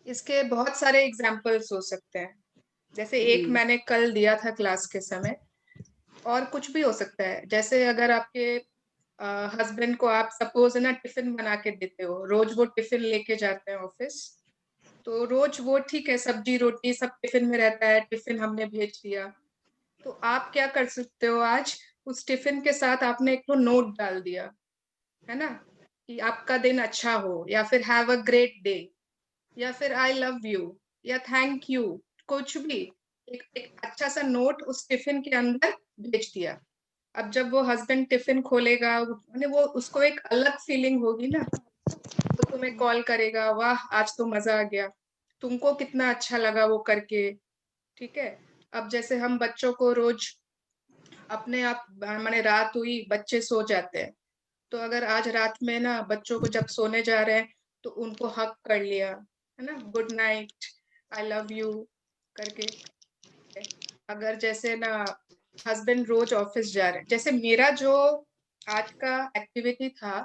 इसके बहुत सारे एग्जाम्पल्स हो सकते हैं। जैसे एक जी। मैंने कल दिया था क्लास के समय, और कुछ भी हो सकता है। जैसे अगर आपके हस्बैंड को आप सपोज है ना टिफिन बना के देते हो, रोज वो टिफिन लेके जाते हैं ऑफिस, तो रोज वो ठीक है, सब्जी रोटी सब टिफिन में रहता है, टिफिन हमने भेज दिया। तो आप क्या कर सकते हो, आज उस टिफिन के साथ आपने एक तो नोट डाल दिया, है ना, कि आपका दिन अच्छा हो, या फिर हैव अ ग्रेट डे, या फिर आई लव यू, या थैंक यू, कुछ भी। एक अच्छा सा नोट उस टिफिन के अंदर भेज दिया। अब जब वो हस्बैंड टिफिन खोलेगा, माने वो उसको एक अलग फीलिंग होगी ना, वो तुम्हें कॉल करेगा, वाह आज तो मजा आ गया, तुमको कितना अच्छा लगा वो करके। ठीक है। अब जैसे हम बच्चों को रोज अपने आप, माने रात हुई बच्चे सो जाते हैं, तो अगर आज रात में ना बच्चों को जब सोने जा रहे हैं तो उनको हक कर लिया, है ना, good night, I love you करके। अगर जैसे ना हस्बैंड रोज ऑफिस जा रहे हैं, जैसे मेरा जो आज का एक्टिविटी था,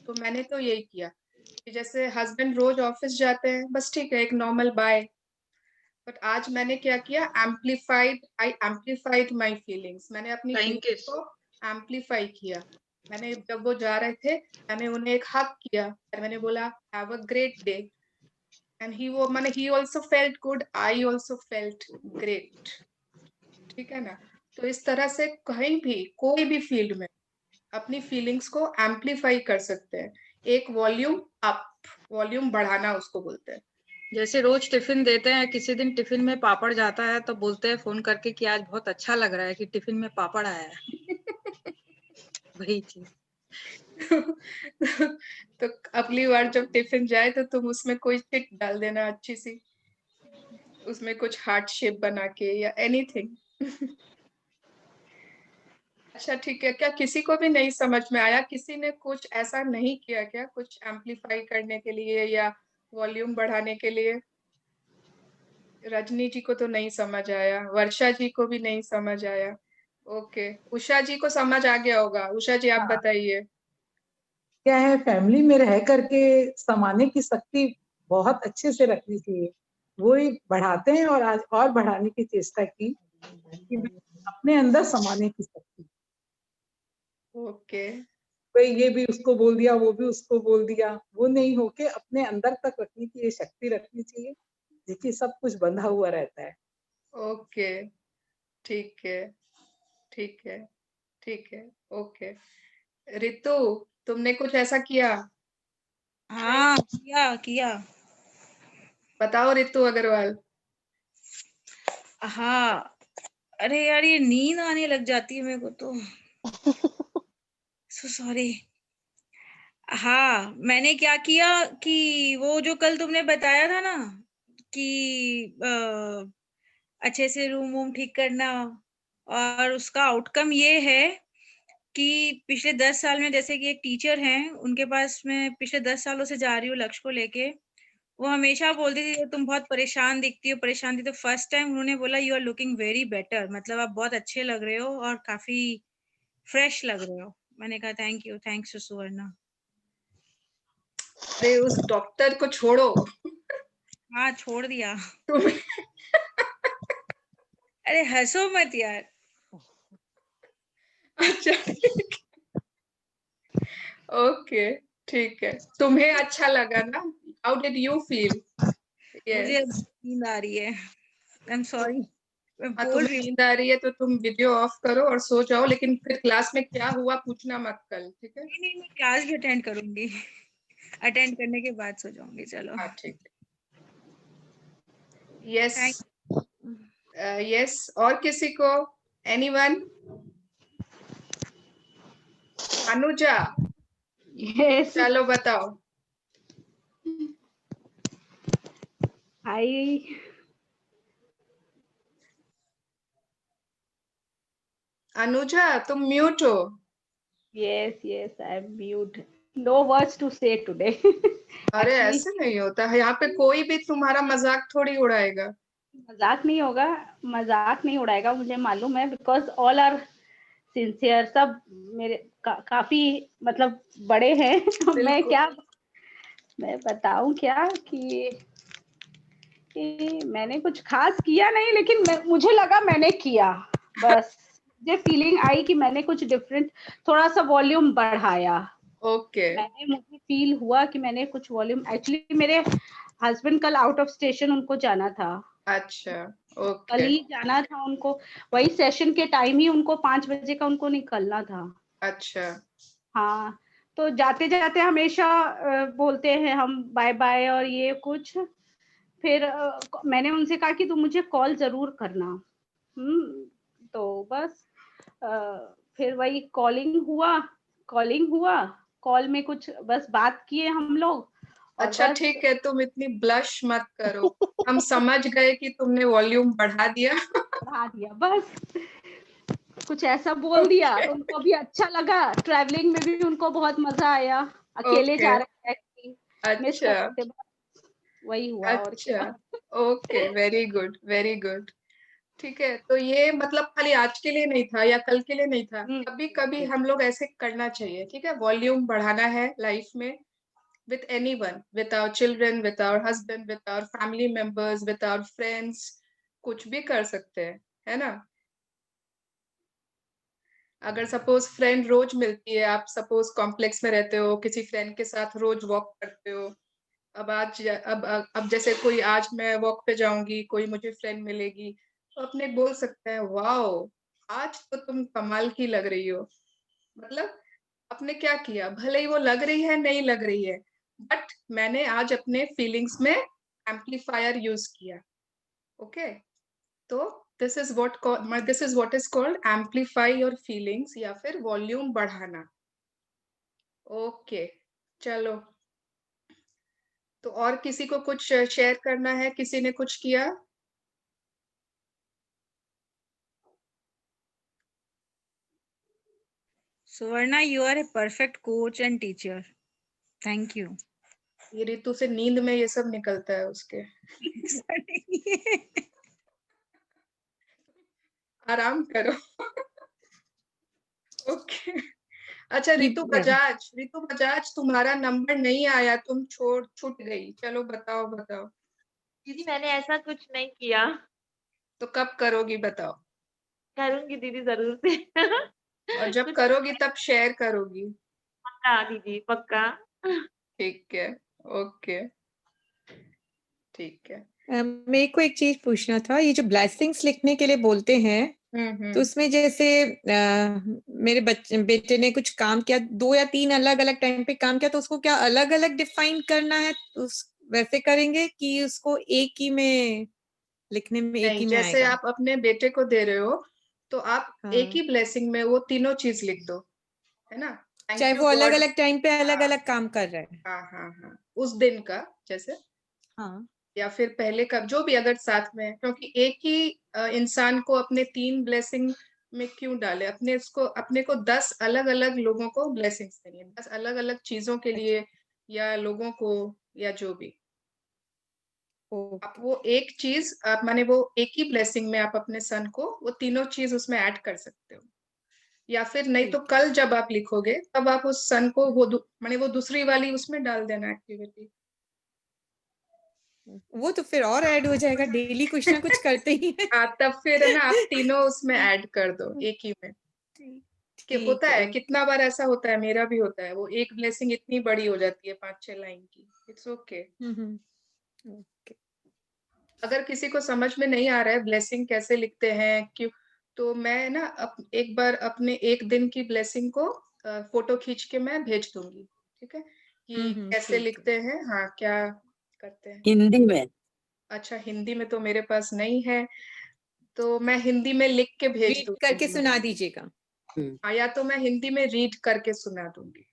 तो मैंने तो यही किया कि जैसे हस्बैंड रोज ऑफिस जाते हैं, बस ठीक है, एक नॉर्मल बाय। बट आज मैंने क्या किया, आई एम्पलीफाइड माई फीलिंग्स, मैंने अपनी फ्लाइंग फीलिंग्स किस। को एम्पलीफाई किया। मैंने जब वो जा रहे थे, मैंने उन्हें एक हक किया, और मैंने बोला have a great day, and he also felt good, I also felt great. ठीक है ना। तो इस तरह से कहीं भी कोई भी फील्ड में अपनी फीलिंग्स को एम्पलीफाई कर सकते हैं। एक वॉल्यूम अप, वॉल्यूम बढ़ाना उसको बोलते हैं। जैसे रोज टिफिन देते हैं, किसी दिन टिफिन में पापड़ जाता है तो बोलते हैं फोन करके कि आज बहुत अच्छा लग रहा है कि टिफिन में पापड़ आया है। वही चीज। तो अगली बार जब टिफिन जाए तो तुम उसमें कोई चिट डाल देना अच्छी सी, उसमें कुछ हार्ट शेप बना के या एनीथिंग। अच्छा ठीक है, क्या किसी को भी नहीं समझ में आया, किसी ने कुछ ऐसा नहीं किया क्या, कुछ एम्पलीफाई करने के लिए या वॉल्यूम बढ़ाने के लिए? रजनी जी को तो नहीं समझ आया, वर्षा जी को भी नहीं समझ आया। ओके, उषा जी को समझ आ गया होगा। उषा जी आप हाँ, बताइए। क्या है, फैमिली में रह करके समाने की शक्ति बहुत अच्छे से रखनी चाहिए। वो ही बढ़ाते हैं और आज और बढ़ाने की चेष्टा की कि अपने अंदर समाने की शक्ति। ओके। कोई ये भी उसको बोल दिया, वो भी उसको बोल दिया, वो नहीं होके अपने अंदर तक रखने की ये शक्ति रखनी चाहिए, देखिए सब कुछ बंधा हुआ रहता है। ओके। ठीक है। ठीक है। ठीक है। ओके। रितु, तुमने कुछ ऐसा किया? हाँ, किया किया। बताओ रितु अग्रवाल। हाँ, अरे यार ये नींद आने लग जाती है मेरे को तो। So sorry. हाँ, मैंने क्या किया कि वो जो कल तुमने बताया था ना कि अच्छे से रूम वूम ठीक करना, और उसका आउटकम ये है कि पिछले 10 साल में, जैसे कि एक टीचर हैं, उनके पास मैं पिछले 10 सालों से जा रही हूँ लक्ष्य को लेके। वो हमेशा बोलती थी तुम बहुत परेशान दिखती हो, परेशान थी। तो फर्स्ट टाइम उन्होंने बोला you are looking very better, मतलब आप बहुत अच्छे लग रहे हो और काफी फ्रेश लग रहे हो। मैंने कहा थैंक यू, थैंक्स टू सुवर्णा। अरे उस डॉक्टर को छोड़ो। हाँ, छोड़ दिया। तुम अरे हंसो मत यार। अच्छा ठीक। ओके। ठीक है, तुम्हें अच्छा लगा ना? How did you feel? मुझे अब यस। नींद आ रही है। आई एम सॉरी, मैं हाँ, बोल तुम्हें रही हूँ। नींद आ रही है तो तुम वीडियो ऑफ करो और सो जाओ, लेकिन फिर क्लास में क्या हुआ पूछना मत कल, ठीक है? नहीं नहीं, मैं क्लास भी अटेंड करूंगी। अटेंड करने के बाद सो जाऊंगी। चलो, हाँ ठीक है। यस। थैंक। यस, और किसी को? एनीवन? अनुजा, यस। चलो बताओ। हाय। अनुजा तुम म्यूट हो। Yes yes, I am mute. No words to say today. अरे एक्चुअली ऐसे नहीं होता है, यहाँ पे कोई भी तुम्हारा मजाक थोड़ी उड़ाएगा। मजाक नहीं होगा, मजाक नहीं उड़ाएगा, मुझे मालूम है, बिकॉज ऑल आर सिंसियर। सब मेरे काफी मतलब बड़े हैं। मैं बिल्कुल। क्या, मैं बताऊं क्या कि कि मैंने कुछ खास किया नहीं, लेकिन मुझे लगा मैंने किया, बस मुझे फीलिंग आई कि मैंने कुछ डिफरेंट, थोड़ा सा वॉल्यूम बढ़ाया। ओके मुझे फील हुआ कि मैंने कुछ वॉल्यूम, एक्चुअली मेरे हस्बैंड कल आउट ऑफ स्टेशन, उनको जाना था। अच्छा कल ओके ही जाना था उनको, वही सेशन के टाइम ही उनको 5 बजे का उनको निकलना था। अच्छा हाँ, तो जाते जाते हमेशा बोलते हैं हम बाय बाय और ये कुछ। फिर मैंने उनसे कहा कि तुम मुझे कॉल जरूर करना। तो बस फिर वही कॉलिंग हुआ, कॉल में कुछ बस बात किए हम लोग। और अच्छा बस ठीक है, तुम इतनी ब्लश मत करो, हम समझ गए कि तुमने वॉल्यूम बढ़ा दिया। बढ़ा दिया, बस कुछ ऐसा बोल दिया तो उनको भी अच्छा लगा। ट्रैवलिंग में भी उनको बहुत मजा आया, अकेले ओके जा रहे थे, मिस कर अच्छा रहे थे, वही हुआ और अच्छा क्या। Okay, very good very good. ठीक है, तो ये मतलब खाली आज के लिए नहीं था या कल के लिए नहीं था, कभी कभी हम लोग ऐसे करना चाहिए। ठीक है, वॉल्यूम बढ़ाना है लाइफ में, with anyone, with our children, with our husband, with our family members, with our friends, कुछ भी कर सकते हैं, है ना। अगर सपोज फ्रेंड रोज मिलती है, आप सपोज कॉम्प्लेक्स में रहते हो, किसी फ्रेंड के साथ रोज वॉक करते हो, अब जैसे कोई आज मैं वॉक पे जाऊंगी, कोई मुझे फ्रेंड मिलेगी, तो अपने बोल सकते हैं वाओ आज तो तुम कमाल की लग रही हो। मतलब आपने क्या किया, भले ही वो लग रही है नहीं लग रही है, बट मैंने आज अपने फीलिंग्स में एम्पलीफायर यूज किया। ओके, तो this is what is called amplify your feelings, या फिर वॉल्यूम बढ़ाना। ओके चलो, तो और किसी को कुछ शेयर करना है, किसी ने कुछ किया? Suvarna, you are a perfect coach and teacher. Thank you. ये ऋतु से नींद में ये सब निकलता है उसके। आराम करो। ओके अच्छा, ऋतु बजाज तुम्हारा नंबर नहीं आया, तुम छूट गई, चलो बताओ बताओ। दीदी मैंने ऐसा कुछ नहीं किया। तो कब करोगी बताओ? करूंगी दीदी जरूर से। और जब कुछ करोगी तब शेयर करोगी? पक्का दीदी पक्का। ठीक है, ओके ठीक है। मेरे को एक चीज पूछना था, ये जो ब्लेसिंग्स लिखने के लिए बोलते हैं, तो उसमें जैसे मेरे बेटे ने कुछ काम किया, 2 या 3 अलग अलग टाइम पे काम किया, तो उसको क्या अलग अलग डिफाइन करना है, उस वैसे करेंगे कि उसको एक ही में लिखने में एक नहीं, ही में जैसे आएगा? आप अपने बेटे को दे रहे हो, तो आप एक हाँ, ही ब्लेसिंग में वो तीनों चीज लिख दो, है ना। थैंक चाहे यू वो अलग गॉड। अलग टाइम पे अलग हाँ अलग काम कर रहे हैं। हाँ हाँ हाँ, उस दिन का जैसे, हाँ, या फिर पहले का जो भी, अगर साथ में है, क्योंकि एक ही इंसान को अपने 3 ब्लेसिंग में क्यों डाले, अपने को 10 अलग अलग लोगों को ब्लेसिंग्स देंगे, 10 अलग अलग चीजों के अच्छा, लिए, या लोगों को, या जो भी। आप ओके, वो एक चीज, आप माने वो एक ही ब्लेसिंग में आप अपने सन को वो तीनों चीज उसमें ऐड कर सकते हो। या फिर नहीं तो ठीक है। कल जब आप लिखोगे तब आप उस सन को माने वो दूसरी वाली उसमें डाल देना एक्टिविटी। वो तो फिर और ऐड हो जाएगा, डेली कुछ ना कुछ करते ही है। हाँ, तब फिर ना आप तीनों उसमें ऐड कर दो एक ही में। ठीक कि होता ठीक है, है। कितना बार ऐसा होता है, मेरा भी होता है, वो एक ब्लेसिंग इतनी बड़ी हो जाती है 5-6 लाइन की। It's okay. ओके, अगर किसी को समझ में नहीं आ रहा है ब्लेसिंग कैसे लिखते हैं क्यों, तो मैं ना एक बार अपने एक दिन की ब्लेसिंग को फोटो खींच के मैं भेज दूंगी। ठीक है, कि कैसे ठीक है। लिखते हैं, हाँ क्या करते हैं। हिंदी में। अच्छा, हिंदी में तो मेरे पास नहीं है, तो मैं हिंदी में लिख के भेज रीड दूंगी। करके सुना दीजिएगा। हाँ, या तो मैं हिंदी में रीड करके सुना दूंगी।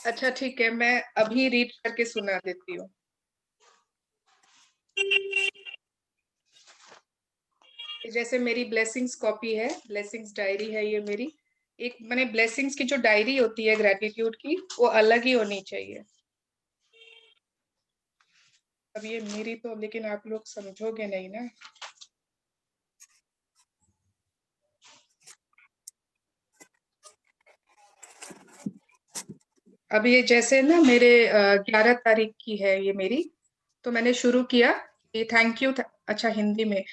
अच्छा ठीक है, मैं अभी रीड करके सुना देती हूँ। जैसे मेरी ब्लेसिंग्स कॉपी है, ब्लेसिंग्स डायरी है ये मेरी। एक मैंने ब्लेसिंग्स की जो डायरी होती है ग्रेटिट्यूड की, वो अलग ही होनी चाहिए। अब ये मेरी तो, लेकिन आप लोग समझोगे नहीं ना। अब ये जैसे ना मेरे 11 तारीख की है ये मेरी, तो मैंने शुरू किया कि थैंक यू, अच्छा हिंदी में,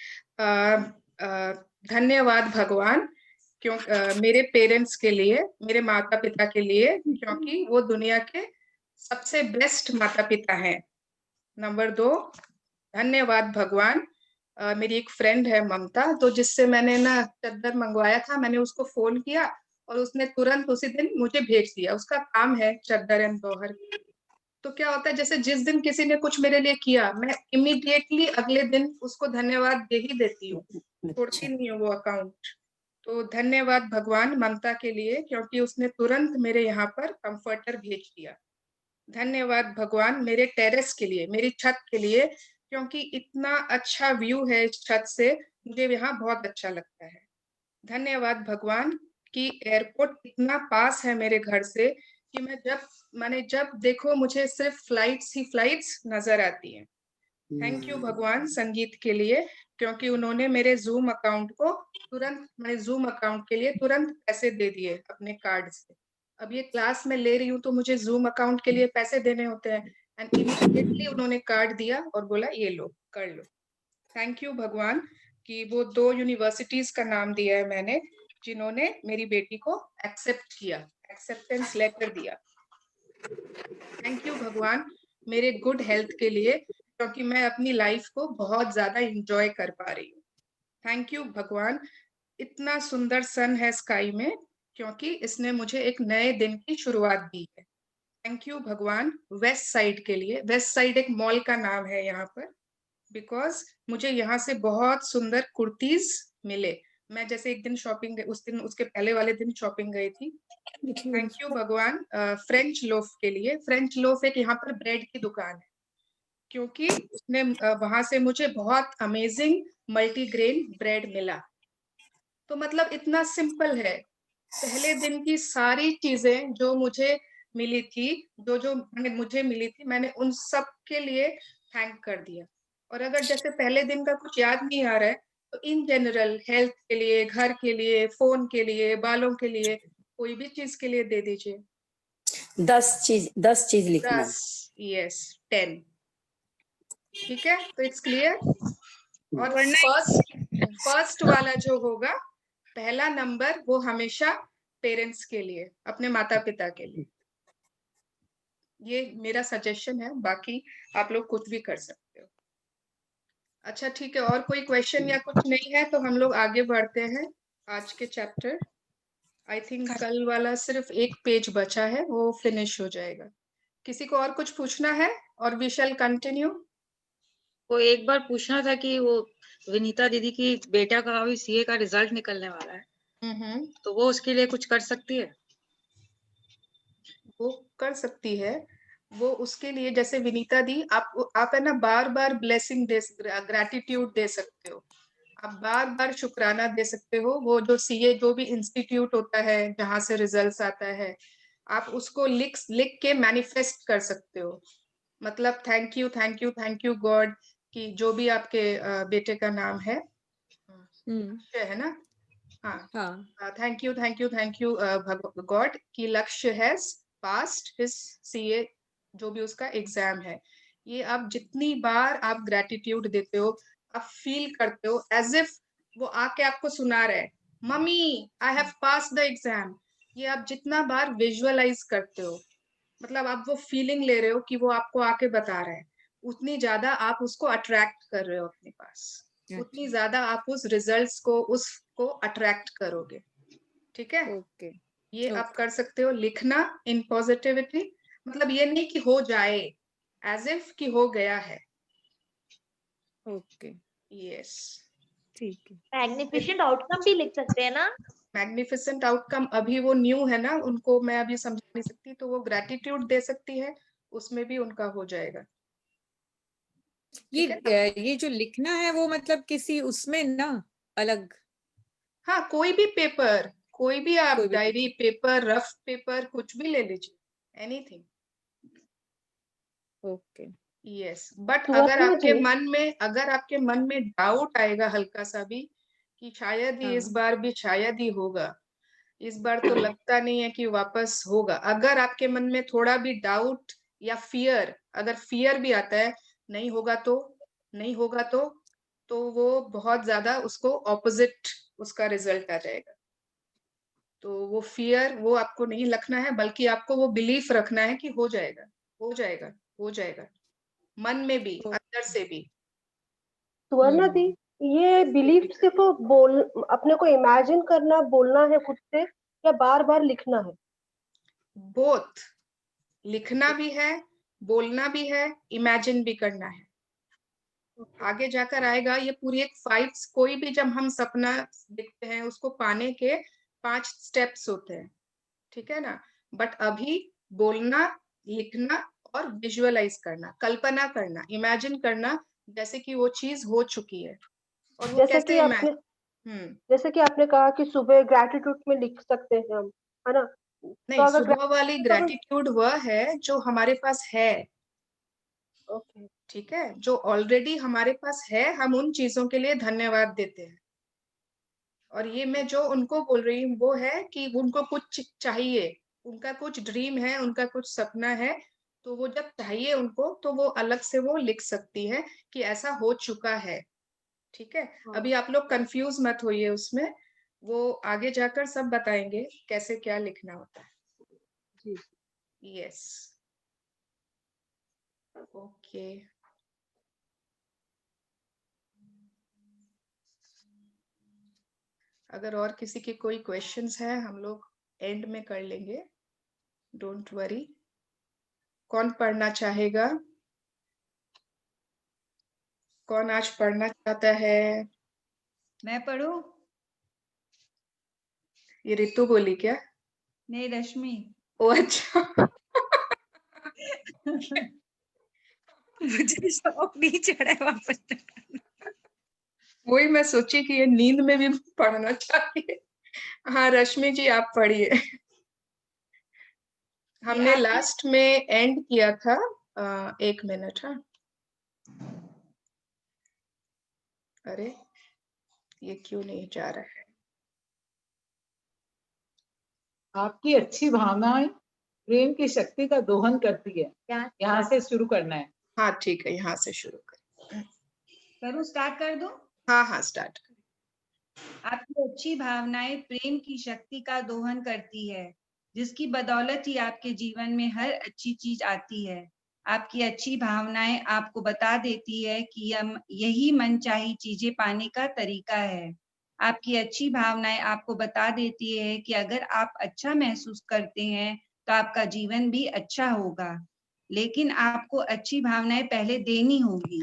धन्यवाद भगवान क्यों मेरे पेरेंट्स के लिए, मेरे माता पिता के लिए, क्योंकि वो दुनिया के सबसे बेस्ट माता पिता हैं। नंबर 2, धन्यवाद भगवान मेरी एक फ्रेंड है ममता, तो जिससे मैंने ना चद्दर मंगवाया था, मैंने उसको फोन किया और उसने तुरंत उसी दिन मुझे भेज दिया। उसका काम है चद्दर एंड तोहर। तो क्या होता है, जैसे जिस दिन किसी ने कुछ मेरे लिए किया, मैं इमीडिएटली अगले दिन उसको धन्यवाद दे ही देती हूँ, छोड़ती नहीं हूँ वो अकाउंट। तो धन्यवाद भगवान ममता के लिए, क्योंकि उसने तुरंत मेरे यहाँ पर कंफर्टर भेज दिया। धन्यवाद भगवान मेरे टेरेस के लिए, मेरी छत के लिए, क्योंकि इतना अच्छा व्यू है इस छत से, मुझे यहाँ बहुत अच्छा लगता है। धन्यवाद भगवान कि एयरपोर्ट इतना पास है मेरे घर से कि मैंने जब देखो मुझे सिर्फ फ्लाइट्स ही फ्लाइट्स नजर आती हैं। थैंक यू भगवान संगीत के लिए, क्योंकि उन्होंने मेरे जूम अकाउंट को तुरंत, मैंने जूम अकाउंट के लिए तुरंत पैसे दे दिए अपने कार्ड से। अब ये क्लास में ले रही हूँ तो मुझे जूम अकाउंट के लिए पैसे देने होते हैं, एंड इमीडिएटली उन्होंने कार्ड दिया और बोला ये लो, कर लो। थैंक यू भगवान कि वो 2 यूनिवर्सिटीज का नाम दिया है मैंने, जिन्होंने मेरी बेटी को एक्सेप्ट किया, एक्सेप्टेंस लेटर दिया। थैंक यू भगवान मेरे गुड हेल्थ के लिए, क्योंकि मैं अपनी लाइफ को बहुत ज्यादा एंजॉय कर पा रही हूँ। थैंक यू भगवान इतना सुंदर सन है स्काई में, क्योंकि इसने मुझे एक नए दिन की शुरुआत दी है। थैंक यू भगवान वेस्ट साइड के लिए। वेस्ट साइड एक मॉल का नाम है यहाँ पर, बिकॉज मुझे यहाँ से बहुत सुंदर कुर्तीज मिले। मैं जैसे एक दिन शॉपिंग, उस दिन उसके पहले वाले दिन शॉपिंग गई थी। थैंक यू भगवान फ्रेंच लोफ के लिए। फ्रेंच लोफ एक यहाँ पर ब्रेड की दुकान है, क्योंकि उसने वहां से मुझे बहुत अमेजिंग मल्टीग्रेन ब्रेड मिला। तो मतलब इतना सिंपल है, पहले दिन की सारी चीजें जो मुझे मिली थी, जो मुझे मिली थी, मैंने उन सब के लिए थैंक कर दिया। और अगर जैसे पहले दिन का कुछ याद नहीं आ रहा है, तो इन जनरल हेल्थ के लिए, घर के लिए, फोन के लिए, बालों के लिए, कोई भी चीज के लिए दे दीजिए। 10 चीज लिखना। 10, यस 10, ठीक है, तो इट्स क्लियर। और फर्स्ट वाला जो होगा, पहला नंबर, वो हमेशा पेरेंट्स के लिए, अपने माता पिता के लिए। ये मेरा सजेशन है, बाकी आप लोग कुछ भी कर सकते हो। अच्छा ठीक है, और कोई क्वेश्चन या कुछ नहीं है तो हम लोग आगे बढ़ते हैं आज के चैप्टर। आई थिंक कल वाला सिर्फ एक पेज बचा है, वो फिनिश हो जाएगा। किसी को और कुछ पूछना है, और वी शैल कंटिन्यू। वो एक बार पूछना था कि वो विनीता दीदी की बेटा का अभी सीए का रिजल्ट निकलने वाला है, तो वो उसके लिए कुछ कर सकती है? वो कर सकती है। वो उसके लिए, जैसे विनीता दी, आप है ना बार बार ब्लेसिंग दे, ग्रैटिट्यूड दे सकते हो, आप बार बार शुक्राना दे सकते हो। वो जो सीए जो भी इंस्टीट्यूट होता है जहां से रिजल्ट्स आता है, आप उसको लिख के मैनिफेस्ट कर सकते हो। मतलब thank you thank you thank you God कि जो भी आपके बेटे का नाम है ना, हाँ, थैंक यू गॉड कि लक्ष्य हैज पास्ड हिज सीए, जो भी उसका एग्जाम है। ये आप जितनी बार आप ग्रेटिट्यूड देते हो, आप फील करते हो एज इफ वो आके आपको सुना रहा है, mummy I have pass the exam. ये आप जितना बार विजुअलाइज करते हो, मतलब आप वो फीलिंग ले रहे हो कि वो आपको आके बता रहा है, उतनी ज्यादा आप उसको अट्रैक्ट कर रहे हो अपने पास, उतनी ज्यादा आप उस रिजल्ट्स को, उसको अट्रैक्ट करोगे। ठीक है, ओके, ये आप कर सकते हो, लिखना इन पॉजिटिविटी, मतलब ये नहीं कि हो जाए, एज इफ कि हो गया है। ओके, यस, ठीक है। मैग्निफिसेंट आउटकम भी लिख सकते हैं ना? मैग्निफिसेंट आउटकम अभी वो न्यू है ना, उनको मैं अभी समझा नहीं सकती, तो वो ग्रेटिट्यूड दे सकती है, उसमें भी उनका हो जाएगा। ये जो लिखना है वो मतलब किसी उसमें ना अलग? हाँ, कोई भी पेपर, कोई भी आप कोई भी डायरी पेपर, रफ पेपर, कुछ भी ले लीजिए, एनीथिंग। ओके, यस, बट अगर आपके मन में डाउट आएगा हल्का सा भी कि शायद ही इस बार भी शायद ही होगा, इस बार तो लगता नहीं है कि वापस होगा, अगर आपके मन में थोड़ा भी डाउट या फियर, अगर फियर भी आता है, नहीं होगा तो वो बहुत ज्यादा उसको ऑपोजिट उसका रिजल्ट आ जाएगा। तो वो फियर वो आपको नहीं रखना है, बल्कि आपको वो बिलीफ रखना है कि हो जाएगा, हो जाएगा, हो जाएगा, मन में भी अंदर से भी। सुवर्णा दी, ये बिलीफ सिर्फ बोल अपने को इमेजिन करना, बोलना है खुद से, या बार बार लिखना है? बोथ, लिखना भी है, बोलना भी है, इमेजिन भी करना है। आगे जाकर आएगा ये पूरी एक 5, कोई भी जब हम सपना देखते हैं उसको पाने के 5 स्टेप्स होते हैं, ठीक है ना। बट अभी बोलना, लिखना और विजुअलाइज करना, कल्पना करना, इमेजिन करना जैसे कि वो चीज हो चुकी है। और वो जैसे कि कैसे आपने जैसे कि आपने कहा कि सुबह ग्रैटिट्यूड में लिख सकते हैं हम, है ना? नहीं, तो अगर सुबह वाली ग्रैटिट्यूड वह है जो हमारे पास है। ओके, ठीक है, जो ऑलरेडी हमारे पास है, हम उन चीजों के लिए धन्यवाद देते हैं। और ये मैं जो उनको बोल रही हूँ वो है कि उनको कुछ चाहिए, उनका कुछ ड्रीम है, उनका कुछ सपना है, तो वो जब चाहिए उनको तो वो अलग से वो लिख सकती है कि ऐसा हो चुका है। ठीक है, अभी आप लोग कंफ्यूज मत होइए उसमें, वो आगे जाकर सब बताएंगे कैसे क्या लिखना होता है। जी, यस, ओके। अगर और किसी के कोई क्वेश्चंस है हम लोग एंड में कर लेंगे, डोंट वरी। कौन पढ़ना चाहेगा? कौन आज पढ़ना चाहता है? मैं पढ़ूं? ये रितु बोली क्या? नहीं, रश्मि। ओ अच्छा। मुझे शौक नहीं चढ़ा है वापस। वही मैं सोची कि ये नींद में भी पढ़ना चाहिए। हाँ रश्मि जी आप पढ़िए। हमने लास्ट में एंड किया था 1 मिनट। हाँ, अरे ये क्यों नहीं जा रहा है? आपकी अच्छी भावनाएं प्रेम की शक्ति का दोहन करती है। यहाँ से शुरू करना है। हाँ ठीक है, यहाँ से शुरू करूं, स्टार्ट कर दूं? हाँ स्टार्ट। आपकी अच्छी भावनाएं प्रेम की शक्ति का दोहन करती है, जिसकी बदौलत ही आपके जीवन में हर अच्छी चीज आती है। आपकी अच्छी भावनाएं आपको बता देती है कि यही मनचाही चीजें पाने का तरीका है। आपकी अच्छी भावनाएं आपको बता देती है कि अगर आप अच्छा महसूस करते हैं तो आपका जीवन भी अच्छा होगा, लेकिन आपको अच्छी भावनाएं पहले देनी होगी।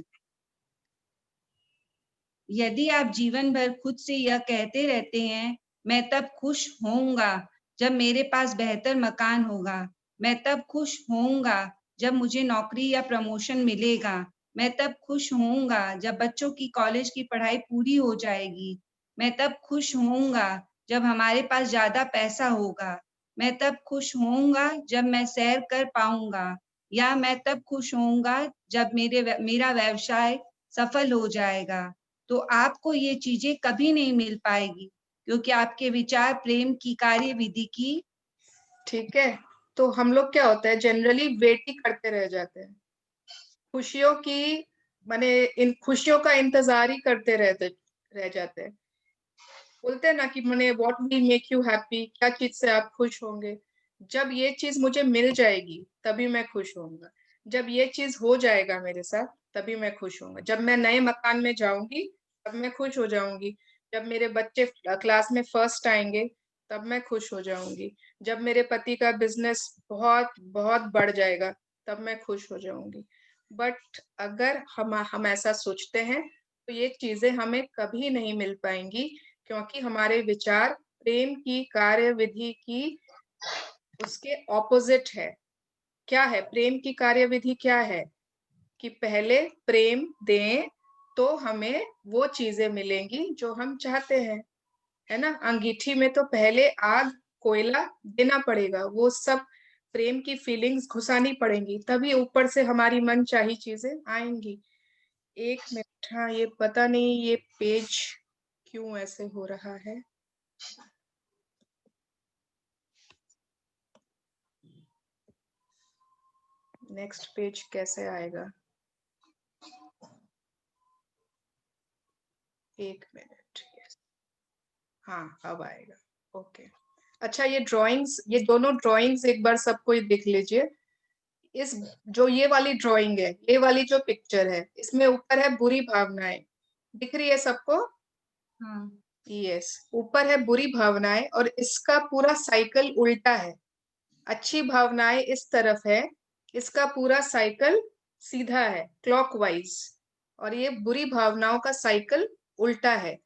यदि आप जीवन भर खुद से यह कहते रहते हैं, मैं तब खुश होऊंगा जब मेरे पास बेहतर मकान होगा, मैं तब खुश होऊंगा जब मुझे नौकरी या प्रमोशन मिलेगा, मैं तब खुश होऊंगा जब बच्चों की कॉलेज की पढ़ाई पूरी हो जाएगी, मैं तब खुश होऊंगा जब हमारे पास ज्यादा पैसा होगा, मैं तब खुश होऊंगा जब मैं सैर कर पाऊंगा, या मैं तब खुश होऊंगा जब मेरा व्यवसाय सफल हो जाएगा। तो आपको ये चीजें कभी नहीं मिल पाएगी, क्योंकि आपके विचार प्रेम की कार्यविधि की। ठीक है, तो हम लोग क्या होता है जनरली वेट ही करते रह जाते हैं, खुशियों की माने इन खुशियों का इंतजार ही करते रह जाते हैं। बोलते हैं ना कि माने what will make you happy, क्या चीज से आप खुश होंगे। जब ये चीज मुझे मिल जाएगी तभी मैं खुश होऊंगा, जब ये चीज हो जाएगा मेरे साथ तभी मैं खुश होऊंगा, जब मैं नए मकान में जाऊंगी तब मैं खुश हो जाऊंगी, जब मेरे बच्चे क्लास में फर्स्ट आएंगे तब मैं खुश हो जाऊंगी, जब मेरे पति का बिजनेस बहुत बहुत बढ़ जाएगा तब मैं खुश हो जाऊंगी। बट अगर हम ऐसा सोचते हैं तो ये चीजें हमें कभी नहीं मिल पाएंगी, क्योंकि हमारे विचार प्रेम की कार्यविधि की उसके ऑपोजिट है। क्या है प्रेम की कार्यविधि? क्या है कि पहले प्रेम दें तो हमें वो चीजें मिलेंगी जो हम चाहते हैं, है ना। अंगीठी में तो पहले आग कोयला देना पड़ेगा, वो सब प्रेम की फीलिंग्स घुसानी पड़ेंगी, तभी ऊपर से हमारी मन चाही चीजें आएंगी। 1 मिनट। हाँ, ये पता नहीं ये पेज क्यों ऐसे हो रहा है। नेक्स्ट पेज कैसे आएगा? एक मिनट, यस, हाँ अब आएगा। ओके, अच्छा ये ड्राइंग्स, ये दोनों ड्राइंग्स एक बार सबको देख लीजिए। इस जो ये वाली ड्राइंग है, ये वाली जो पिक्चर है, इसमें ऊपर है बुरी भावनाएं, दिख रही है सबको? हाँ। यस, ऊपर है बुरी भावनाएं और इसका पूरा साइकिल उल्टा है। अच्छी भावनाएं इस तरफ है, इसका पूरा साइकिल सीधा है, क्लॉकवाइज, और ये बुरी भावनाओं का साइकिल उल्टा है।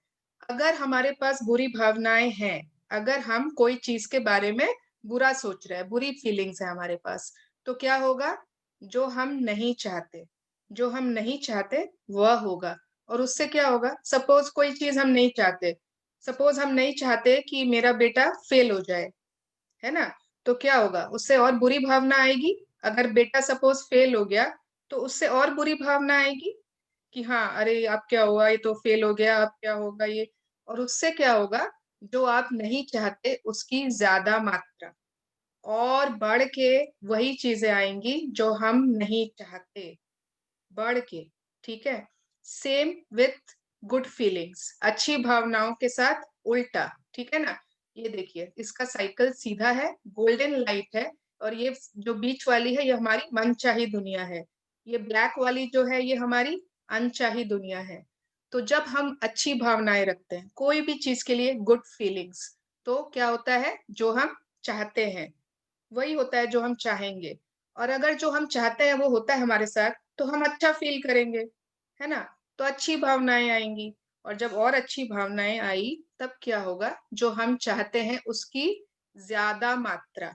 अगर हमारे पास बुरी भावनाएं हैं, अगर हम कोई चीज के बारे में बुरा सोच रहे हैं, बुरी फीलिंग्स है हमारे पास, तो क्या होगा? जो हम नहीं चाहते, जो हम नहीं चाहते वह होगा। और उससे क्या होगा? सपोज कोई चीज हम नहीं चाहते, सपोज हम नहीं चाहते कि मेरा बेटा फेल हो जाए, है ना? तो क्या होगा? उससे और बुरी भावना आएगी। अगर बेटा सपोज फेल हो गया तो उससे और बुरी भावना आएगी कि हाँ अरे अब क्या हुआ, ये तो फेल हो गया, अब क्या होगा ये। और उससे क्या होगा? जो आप नहीं चाहते उसकी ज्यादा मात्रा और बढ़ के वही चीजें आएंगी जो हम नहीं चाहते, बढ़ के। ठीक है, सेम विथ गुड फीलिंग्स, अच्छी भावनाओं के साथ उल्टा। ठीक है ना? ये देखिए, इसका साइकिल सीधा है, गोल्डन लाइट है, और ये जो बीच वाली है ये हमारी मनचाही दुनिया है, ये ब्लैक वाली जो है ये हमारी अनचाही दुनिया है। तो जब हम अच्छी भावनाएं रखते हैं कोई भी चीज के लिए, गुड फीलिंग्स, तो क्या होता है? जो हम चाहते हैं वही होता है जो हम चाहेंगे। और अगर जो हम चाहते हैं वो होता है हमारे साथ, तो हम अच्छा फील करेंगे, है ना? तो अच्छी भावनाएं आएंगी, और जब और अच्छी भावनाएं आई तब क्या होगा? जो हम चाहते हैं उसकी ज्यादा मात्रा,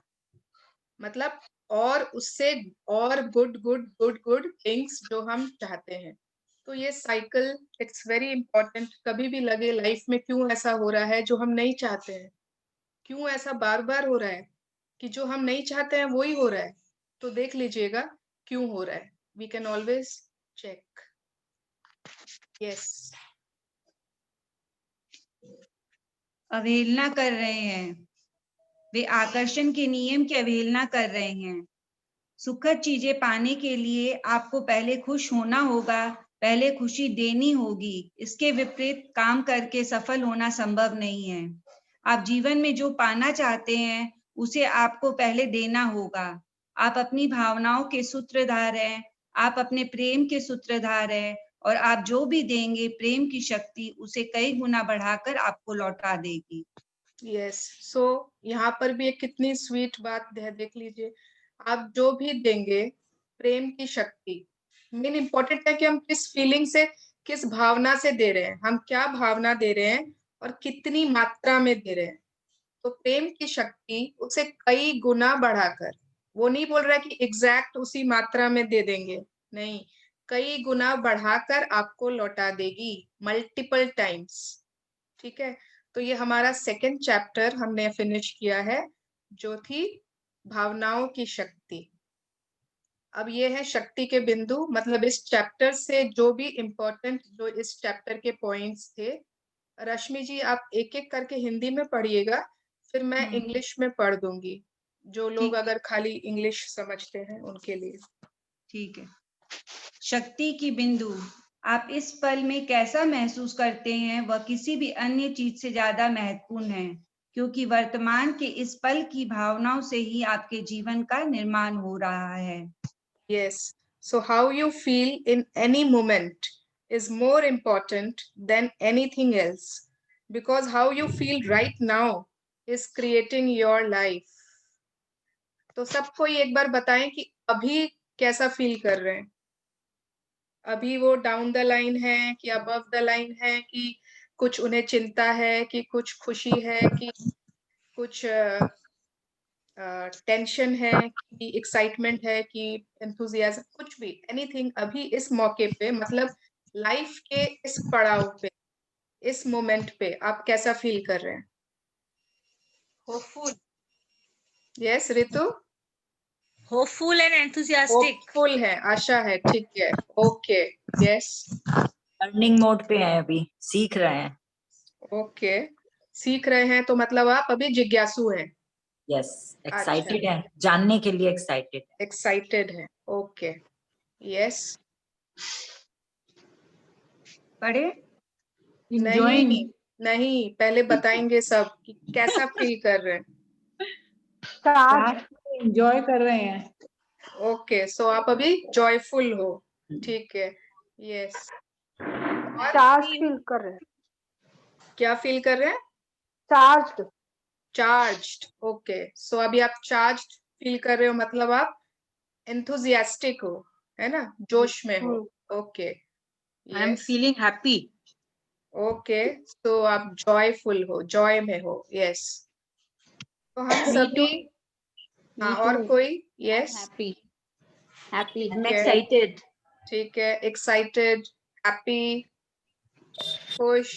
मतलब और उससे और good good good good things जो हम चाहते हैं। तो ये साइकिल इट्स वेरी इंपॉर्टेंट। कभी भी लगे लाइफ में क्यों ऐसा हो रहा है जो हम नहीं चाहते हैं, क्यों ऐसा बार बार हो रहा है कि जो हम नहीं चाहते हैं वो ही हो रहा है, तो देख लीजिएगा क्यों हो रहा है। We can always check. Yes, अवहेलना कर रहे हैं, वे आकर्षण के नियम की अवहेलना कर रहे हैं। सुखद चीजें पाने के लिए आपको पहले खुश होना होगा, पहले खुशी देनी होगी। इसके विपरीत काम करके सफल होना संभव नहीं है। आप जीवन में जो पाना चाहते हैं उसे आपको पहले देना होगा। आप अपनी भावनाओं के सूत्रधार हैं, आप अपने प्रेम के सूत्रधार हैं, और आप जो भी देंगे प्रेम की शक्ति उसे कई गुना बढ़ाकर आपको लौटा देगी। यस, सो यहाँ पर भी एक कितनी स्वीट बात है, देख लीजिए। आप जो भी देंगे, प्रेम की शक्ति, मेन इंपॉर्टेंट है कि हम किस फीलिंग से, किस भावना से दे रहे हैं, हम क्या भावना दे रहे हैं और कितनी मात्रा में दे रहे हैं। तो प्रेम की शक्ति उसे कई गुना बढ़ाकर, वो नहीं बोल रहा है कि एग्जैक्ट उसी मात्रा में दे देंगे, नहीं, कई गुना बढ़ाकर आपको लौटा देगी, मल्टीपल टाइम्स। ठीक है, तो ये हमारा सेकंड चैप्टर हमने फिनिश किया है, जो थी भावनाओं की शक्ति। अब ये है शक्ति के बिंदु, मतलब इस चैप्टर से जो भी इम्पोर्टेंट, जो इस चैप्टर के पॉइंट्स थे, रश्मि जी आप एक एक करके हिंदी में पढ़िएगा, फिर मैं इंग्लिश में पढ़ दूंगी, जो लोग अगर खाली इंग्लिश समझते हैं उनके लिए। ठीक है। शक्ति की बिंदु, आप इस पल में कैसा महसूस करते हैं वह किसी भी अन्य चीज से ज्यादा महत्वपूर्ण है, क्योंकि वर्तमान के इस पल की भावनाओं से ही आपके जीवन का निर्माण हो रहा है। Yes, so how you feel in any moment is more important than anything else, because how you feel right now is creating your life. तो सबको ये एक बार बताएं कि अभी कैसा फील कर रहे हैं, अभी वो डाउन द लाइन है कि अबव द लाइन है, कि कुछ उन्हें चिंता है, कि कुछ खुशी है, कि कुछ टेंशन है, कि एक्साइटमेंट है, कि एंथुजियाज्म, कुछ भी, एनीथिंग। अभी इस मौके पे, मतलब लाइफ के इस पड़ाव पे, इस मोमेंट पे आप कैसा फील कर रहे हैं? Hopeful. Yes Ritu, hopeful and enthusiastic. Hopeful है, आशा है, ठीक है, ओके। यस, लर्निंग मोड पे है, अभी सीख रहे हैं। ओके, सीख रहे हैं, तो मतलब आप अभी जिज्ञासु हैं। यस, एक्साइटेड है, जानने के लिए एक्साइटेड। एक्साइटेड है, ओके, यस। पढ़े? Enjoying. नहीं, पहले बताएंगे सब कि कैसा फील कर रहे हैं। एंजॉय कर रहे हैं। ओके, सो आप अभी जॉयफुल हो, ठीक है। यस, चार्ज फील कर रहे हैं। क्या फील कर रहे हैं? चार्ज्ड। Charged, okay. सो अभी आप चार्ज्ड फील कर रहे हो, मतलब आप एंथुजियास्टिक हो, है ना, जोश में हो। Okay, I am feeling happy. Okay, तो आप जॉयफुल हो, जॉय में हो। यस, तो हम सभी, हाँ, और कोई? Yes, happy, I'm excited. ठीक है, एक्साइटेड, हैप्पी, खुश,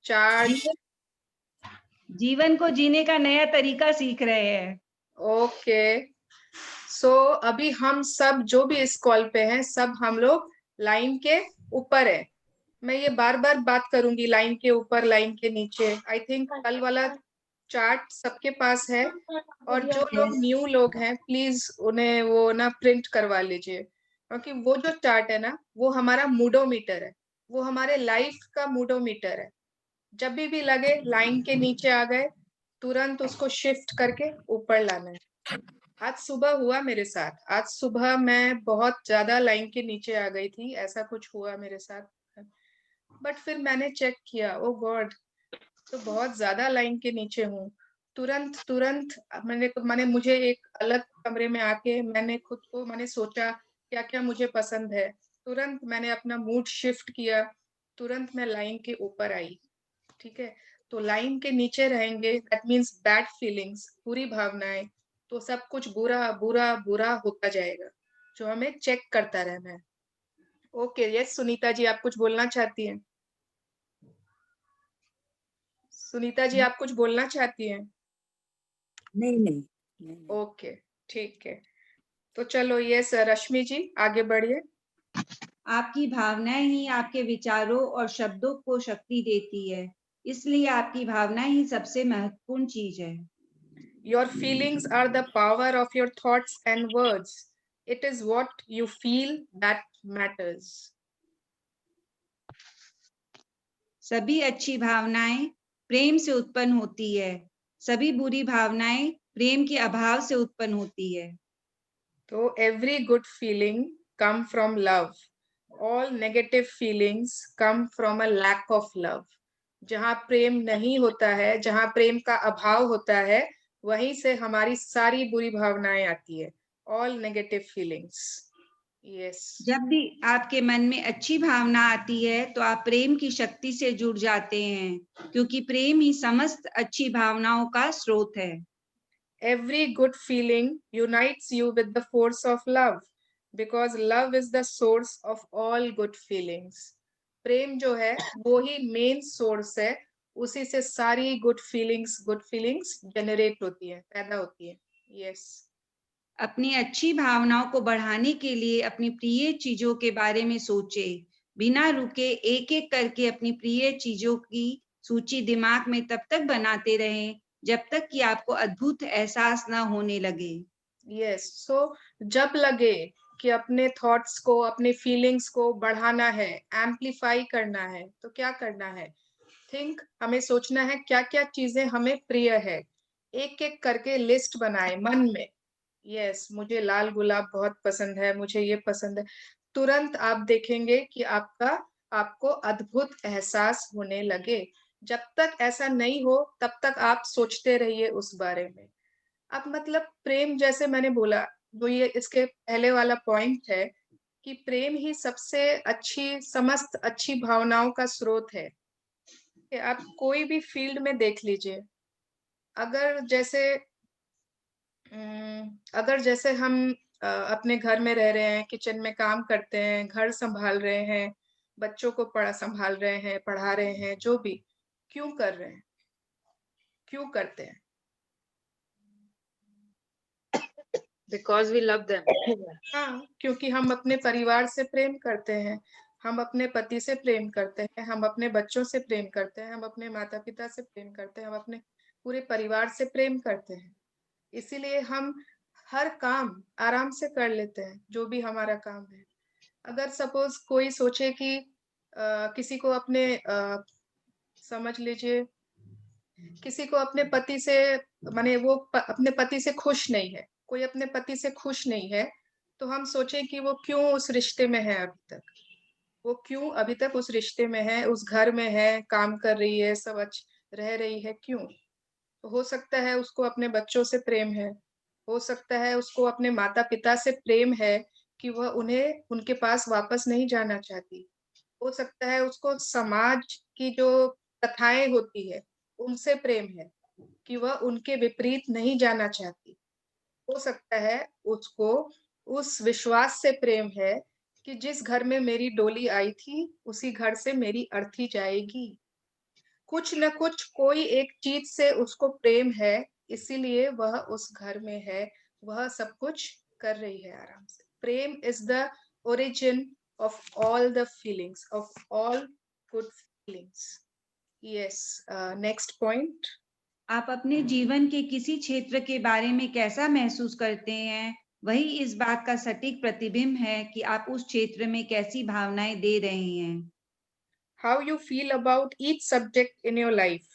चार्ज। जीवन को जीने का नया तरीका सीख रहे हैं। ओके, सो अभी हम सब जो भी इस कॉल पे हैं, सब हम लोग लाइन के ऊपर है। मैं ये बार बार बात करूंगी, लाइन के ऊपर, लाइन के नीचे। आई थिंक कल वाला चार्ट सबके पास है, और जो लोग न्यू लोग हैं, प्लीज उन्हें वो ना प्रिंट करवा लीजिए, क्योंकि वो जो चार्ट है ना, वो हमारा मूडोमीटर है, वो हमारे लाइफ का मूडोमीटर है। जब भी लगे लाइन के नीचे आ गए, तुरंत उसको शिफ्ट करके ऊपर लाना है। आज सुबह हुआ मेरे साथ, आज सुबह मैं बहुत ज्यादा लाइन के नीचे आ गई थी, ऐसा कुछ हुआ मेरे साथ। बट फिर मैंने चेक किया, ओ गॉड, तो बहुत ज्यादा लाइन के नीचे हूँ। तुरंत तुरंत मैंने मुझे एक अलग कमरे में आके मैंने खुद को, मैंने सोचा क्या क्या मुझे पसंद है, तुरंत मैंने अपना मूड शिफ्ट किया, तुरंत मैं लाइन के ऊपर आई। ठीक है, तो लाइन के नीचे रहेंगे, दैट मीन्स बैड फीलिंग्स, बुरी भावनाएं, तो सब कुछ बुरा बुरा बुरा होता जाएगा, जो हमें चेक करता रहना है। ओके, यस सुनीता जी, आप कुछ बोलना चाहती हैं? सुनीता जी, आप कुछ बोलना चाहती हैं? नहीं। ओके, ठीक है, तो चलो यस रश्मि जी, आगे बढ़िए। आपकी भावनाएं ही आपके विचारों और शब्दों को शक्ति देती है, इसलिए आपकी भावनाएं ही सबसे महत्वपूर्ण चीज है। Your feelings are the power of your thoughts and words. It is what you feel that matters. सभी अच्छी भावनाएं प्रेम से उत्पन्न होती है, सभी बुरी भावनाएं प्रेम के अभाव से उत्पन्न होती है। तो every good feeling come from love. All negative feelings come from a lack of love. जहाँ प्रेम नहीं होता है, जहाँ प्रेम का अभाव होता है, वहीं से हमारी सारी बुरी भावनाएं आती है। All negative feelings. Yes. जब भी आपके मन में अच्छी भावना आती है तो आप प्रेम की शक्ति से जुड़ जाते हैं, क्योंकि प्रेम ही समस्त अच्छी भावनाओं का स्रोत है। Every good feeling unites you with the force of love, because love is the source of all good feelings. प्रेम जो है वो ही मेन सोर्स है, उसी से सारी गुड फीलिंग्स जनरेट होती है, पैदा होती है। यस, अपनी अच्छी भावनाओं को बढ़ाने के लिए अपनी प्रिय चीजों के बारे में सोचे, बिना रुके एक एक करके अपनी प्रिय चीजों की सूची दिमाग में तब तक बनाते रहें जब तक कि आपको अद्भुत एहसास ना होने लगे। यस, सो जब लगे कि अपने थॉट्स को, अपने फीलिंग्स को बढ़ाना है, एम्पलीफाई करना है, तो क्या करना है? थिंक, हमें सोचना है क्या क्या चीजें हमें प्रिय है, एक एक करके लिस्ट बनाए मन में। यस, मुझे लाल गुलाब बहुत पसंद है, मुझे ये पसंद है। तुरंत आप देखेंगे कि आपको अद्भुत एहसास होने लगे। जब तक ऐसा नहीं हो तब तक आप सोचते रहिए उस बारे में। अब मतलब प्रेम, जैसे मैंने बोला, वो ये इसके पहले वाला पॉइंट है कि प्रेम ही सबसे अच्छी, समस्त अच्छी भावनाओं का स्रोत है। कि आप कोई भी फील्ड में देख लीजिए, अगर जैसे हम अपने घर में रह रहे हैं, किचन में काम करते हैं, घर संभाल रहे हैं, बच्चों को संभाल रहे हैं, पढ़ा रहे हैं, जो भी, क्यों कर रहे हैं, क्यों करते हैं? Because we love them. हाँ, क्योंकि हम अपने परिवार से प्रेम करते हैं, हम अपने पति से प्रेम करते हैं, हम अपने बच्चों से प्रेम करते हैं, हम अपने माता पिता से प्रेम करते हैं, हम अपने पूरे परिवार से प्रेम करते हैं। इसीलिए हम हर काम आराम से कर लेते हैं, जो भी हमारा काम है। अगर सपोज कोई सोचे कि किसी को अपने समझ लीजिए किसी को अपने पति से माने वो अपने पति से खुश नहीं है, कोई अपने पति से खुश नहीं है, तो हम सोचें कि वो क्यों उस रिश्ते में है अभी तक, वो क्यों अभी तक उस रिश्ते में है, उस घर में है, काम कर रही है, सब रह रही है, क्यों? तो हो सकता है उसको अपने बच्चों से प्रेम है, हो सकता है उसको अपने माता पिता से प्रेम है कि वह उन्हें उनके पास वापस नहीं जाना चाहती, हो सकता है उसको समाज की जो प्रथाएं होती है उनसे प्रेम है कि वह उनके विपरीत नहीं जाना चाहती, हो सकता है उसको उस विश्वास से प्रेम है कि जिस घर में मेरी डोली आई थी उसी घर से मेरी अर्थी जाएगी, कुछ न कुछ कोई एक चीज से उसको प्रेम है, इसीलिए वह उस घर में है, वह सब कुछ कर रही है आराम से। प्रेम is the origin of all the feelings, of all good feelings. Yes, next point. आप अपने जीवन के किसी क्षेत्र के बारे में कैसा महसूस करते हैं, वही इस बात का सटीक प्रतिबिंब है कि आप उस क्षेत्र में कैसी भावनाएं दे रहे हैं। How you feel about each subject in your life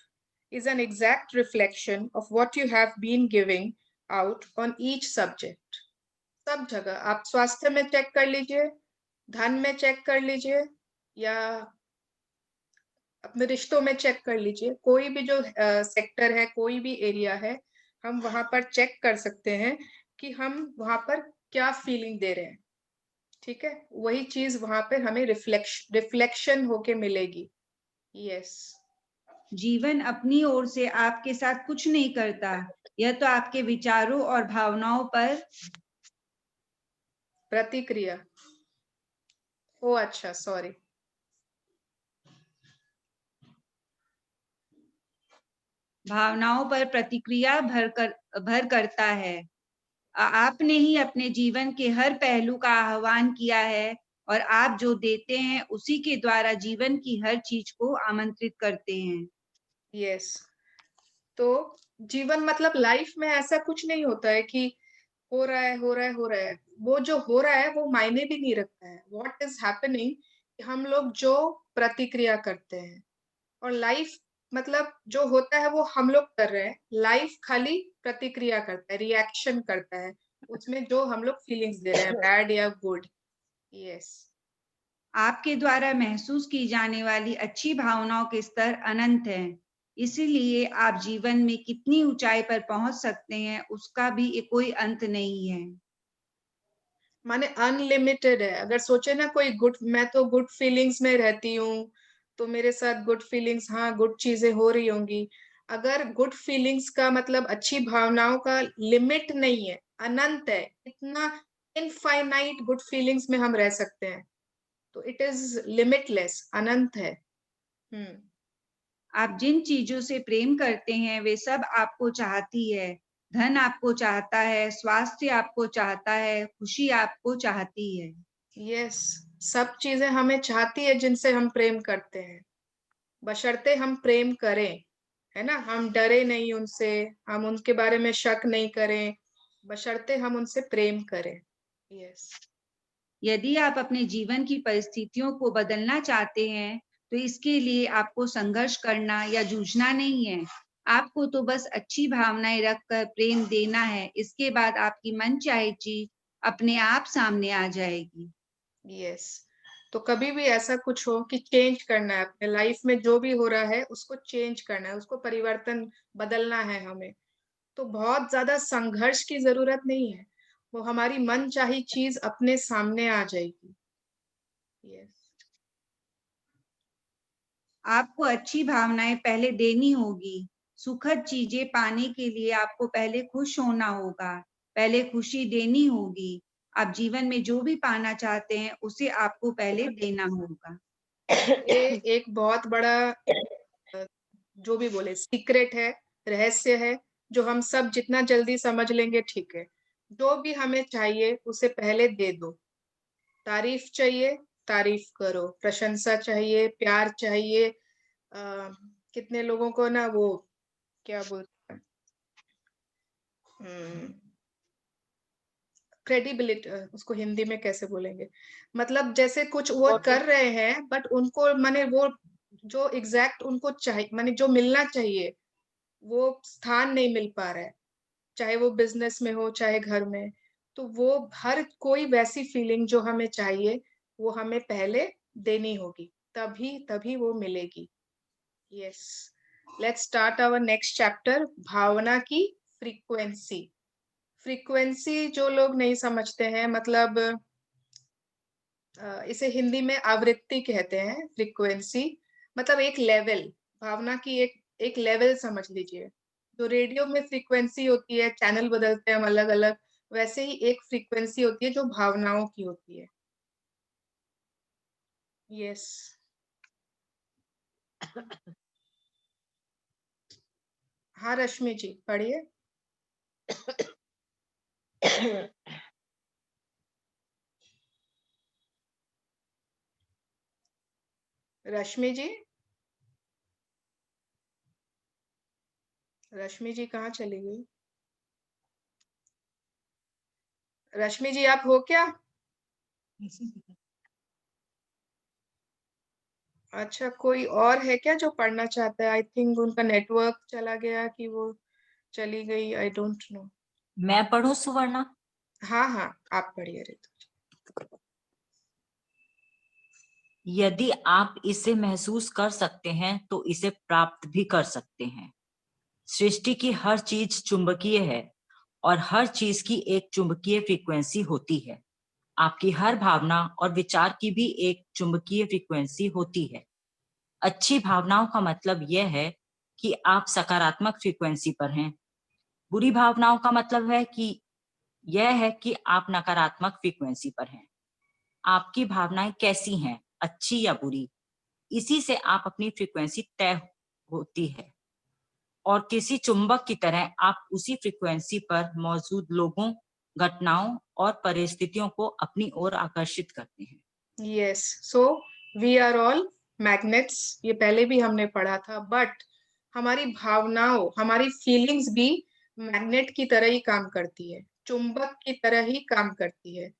is an exact reflection of what you have been giving out on each subject. सब जगह आप स्वास्थ्य में चेक कर लीजिए, धन में चेक कर लीजिए, या अपने रिश्तों में चेक कर लीजिए, कोई भी जो सेक्टर है, कोई भी एरिया है, हम वहां पर चेक कर सकते हैं कि हम वहां पर क्या फीलिंग दे रहे हैं। ठीक है, वही चीज वहां पे हमें रिफ्लेक्शन होके मिलेगी। यस। जीवन अपनी ओर से आपके साथ कुछ नहीं करता, यह तो आपके विचारों और भावनाओं पर प्रतिक्रिया, ओ अच्छा, सॉरी, भावनाओं पर प्रतिक्रिया भर करता है। आपने ही अपने जीवन के हर पहलू का आह्वान किया है और आप जो देते हैं उसी के द्वारा जीवन की हर चीज को आमंत्रित करते हैं। यस। तो जीवन मतलब लाइफ में ऐसा कुछ नहीं होता है कि हो रहा है, हो रहा है, हो रहा है, वो जो हो रहा है वो मायने भी नहीं रखता है। व्हाट इज हैपनिंग, हम लोग जो प्रतिक्रिया करते हैं, और लाइफ मतलब जो होता है वो हम लोग कर रहे हैं, लाइफ खाली प्रतिक्रिया करता है, रिएक्शन करता है उसमें जो हम लोग फीलिंग्स दे रहे हैं, बैड या गुड। यस। आपके द्वारा महसूस की जाने वाली अच्छी भावनाओं के स्तर अनंत हैं, इसीलिए आप जीवन में कितनी ऊंचाई पर पहुंच सकते हैं उसका भी कोई अंत नहीं है। माने अनलिमिटेड है। अगर सोचे ना कोई गुड, मैं तो गुड फीलिंग्स में रहती हूँ, तो मेरे साथ गुड फीलिंग्स, हाँ गुड चीजें हो रही होंगी। अगर गुड फीलिंग्स का मतलब अच्छी भावनाओं का लिमिट नहीं है, अनंत है, इतना इनफाइनाइट गुड फीलिंग्स में हम रह सकते हैं, तो इट इज लिमिटलेस, अनंत है। आप जिन चीजों से प्रेम करते हैं वे सब आपको चाहती है। धन आपको चाहता है, स्वास्थ्य आपको चाहता है, खुशी आपको चाहती है। यस, सब चीजें हमें चाहती है जिनसे हम प्रेम करते हैं, बशर्ते हम प्रेम करें, है ना, हम डरे नहीं उनसे, हम उनके बारे में शक नहीं करें, बशर्ते हम उनसे प्रेम करें। यस। यदि आप अपने जीवन की परिस्थितियों को बदलना चाहते हैं तो इसके लिए आपको संघर्ष करना या जूझना नहीं है। आपको तो बस अच्छी भावनाएं रखकर प्रेम देना है, इसके बाद आपकी मनचाही चीज अपने आप सामने आ जाएगी। यस। तो कभी भी ऐसा कुछ हो कि चेंज करना है अपने लाइफ में, जो भी हो रहा है उसको चेंज करना है, उसको परिवर्तन बदलना है हमें, तो बहुत ज्यादा संघर्ष की जरूरत नहीं है, वो हमारी मनचाही चीज अपने सामने आ जाएगी। यस। आपको अच्छी भावनाएं पहले देनी होगी। सुखद चीजें पाने के लिए आपको पहले खुश होना होगा, पहले खुशी देनी होगी। आप जीवन में जो भी पाना चाहते हैं उसे आपको पहले देना होगा। ये एक बहुत बड़ा जो भी बोले सीक्रेट है, रहस्य है, जो हम सब जितना जल्दी समझ लेंगे ठीक है। जो भी हमें चाहिए उसे पहले दे दो। तारीफ चाहिए, तारीफ करो, प्रशंसा चाहिए, प्यार चाहिए। कितने लोगों को ना वो क्या बोलते हैं, क्रेडिबिलिटी, उसको हिंदी में कैसे बोलेंगे, मतलब जैसे कुछ वो कर रहे हैं बट उनको माने वो जो एग्जैक्ट उनको चाहिए, माने जो मिलना चाहिए वो स्थान नहीं मिल पा रहा है, चाहे वो बिजनेस में हो चाहे घर में। तो वो हर कोई वैसी फीलिंग जो हमें चाहिए वो हमें पहले देनी होगी, तभी तभी वो मिलेगी। Yes, let's start our next chapter, भावना की फ्रीक्वेंसी। फ्रीक्वेंसी जो लोग नहीं समझते हैं, मतलब इसे हिंदी में आवृत्ति कहते हैं। फ्रीक्वेंसी मतलब एक लेवल, भावना की एक लेवल समझ लीजिए। जो रेडियो में फ्रीक्वेंसी होती है, चैनल बदलते हैं हम अलग अलग, वैसे ही एक फ्रीक्वेंसी होती है जो भावनाओं की होती है। यस, हाँ रश्मि जी पढ़िए। रश्मि जी, रश्मि जी कहाँ चली गई? रश्मि जी आप हो क्या? अच्छा, कोई और है क्या जो पढ़ना चाहता है? आई थिंक उनका नेटवर्क चला गया कि वो चली गई, आई डोंट नो। मैं पढ़ूं सुवर्णा? हाँ हाँ, आप पढ़िए रितु। यदि आप इसे महसूस कर सकते हैं तो इसे प्राप्त भी कर सकते हैं। सृष्टि की हर चीज चुंबकीय है और हर चीज की एक चुंबकीय फ्रीक्वेंसी होती है। आपकी हर भावना और विचार की भी एक चुंबकीय फ्रीक्वेंसी होती है। अच्छी भावनाओं का मतलब यह है कि आप सकारात्मक फ्रीक्वेंसी पर हैं। बुरी भावनाओं का मतलब है कि यह है कि आप नकारात्मक फ्रीक्वेंसी पर हैं। आपकी भावनाएं कैसी हैं, अच्छी या बुरी, इसी से आप अपनी फ्रीक्वेंसी तय होती है। और किसी चुंबक की तरह आप उसी फ्रीक्वेंसी पर मौजूद लोगों, घटनाओं और परिस्थितियों को अपनी ओर आकर्षित करते हैं। Yes, so we are all magnets, ये पहले भी हमने पढ़ा था। बट हमारी भावनाओं, हमारी फीलिंग्स भी मैग्नेट की तरह ही काम करती है, चुंबक की तरह ही काम करती है।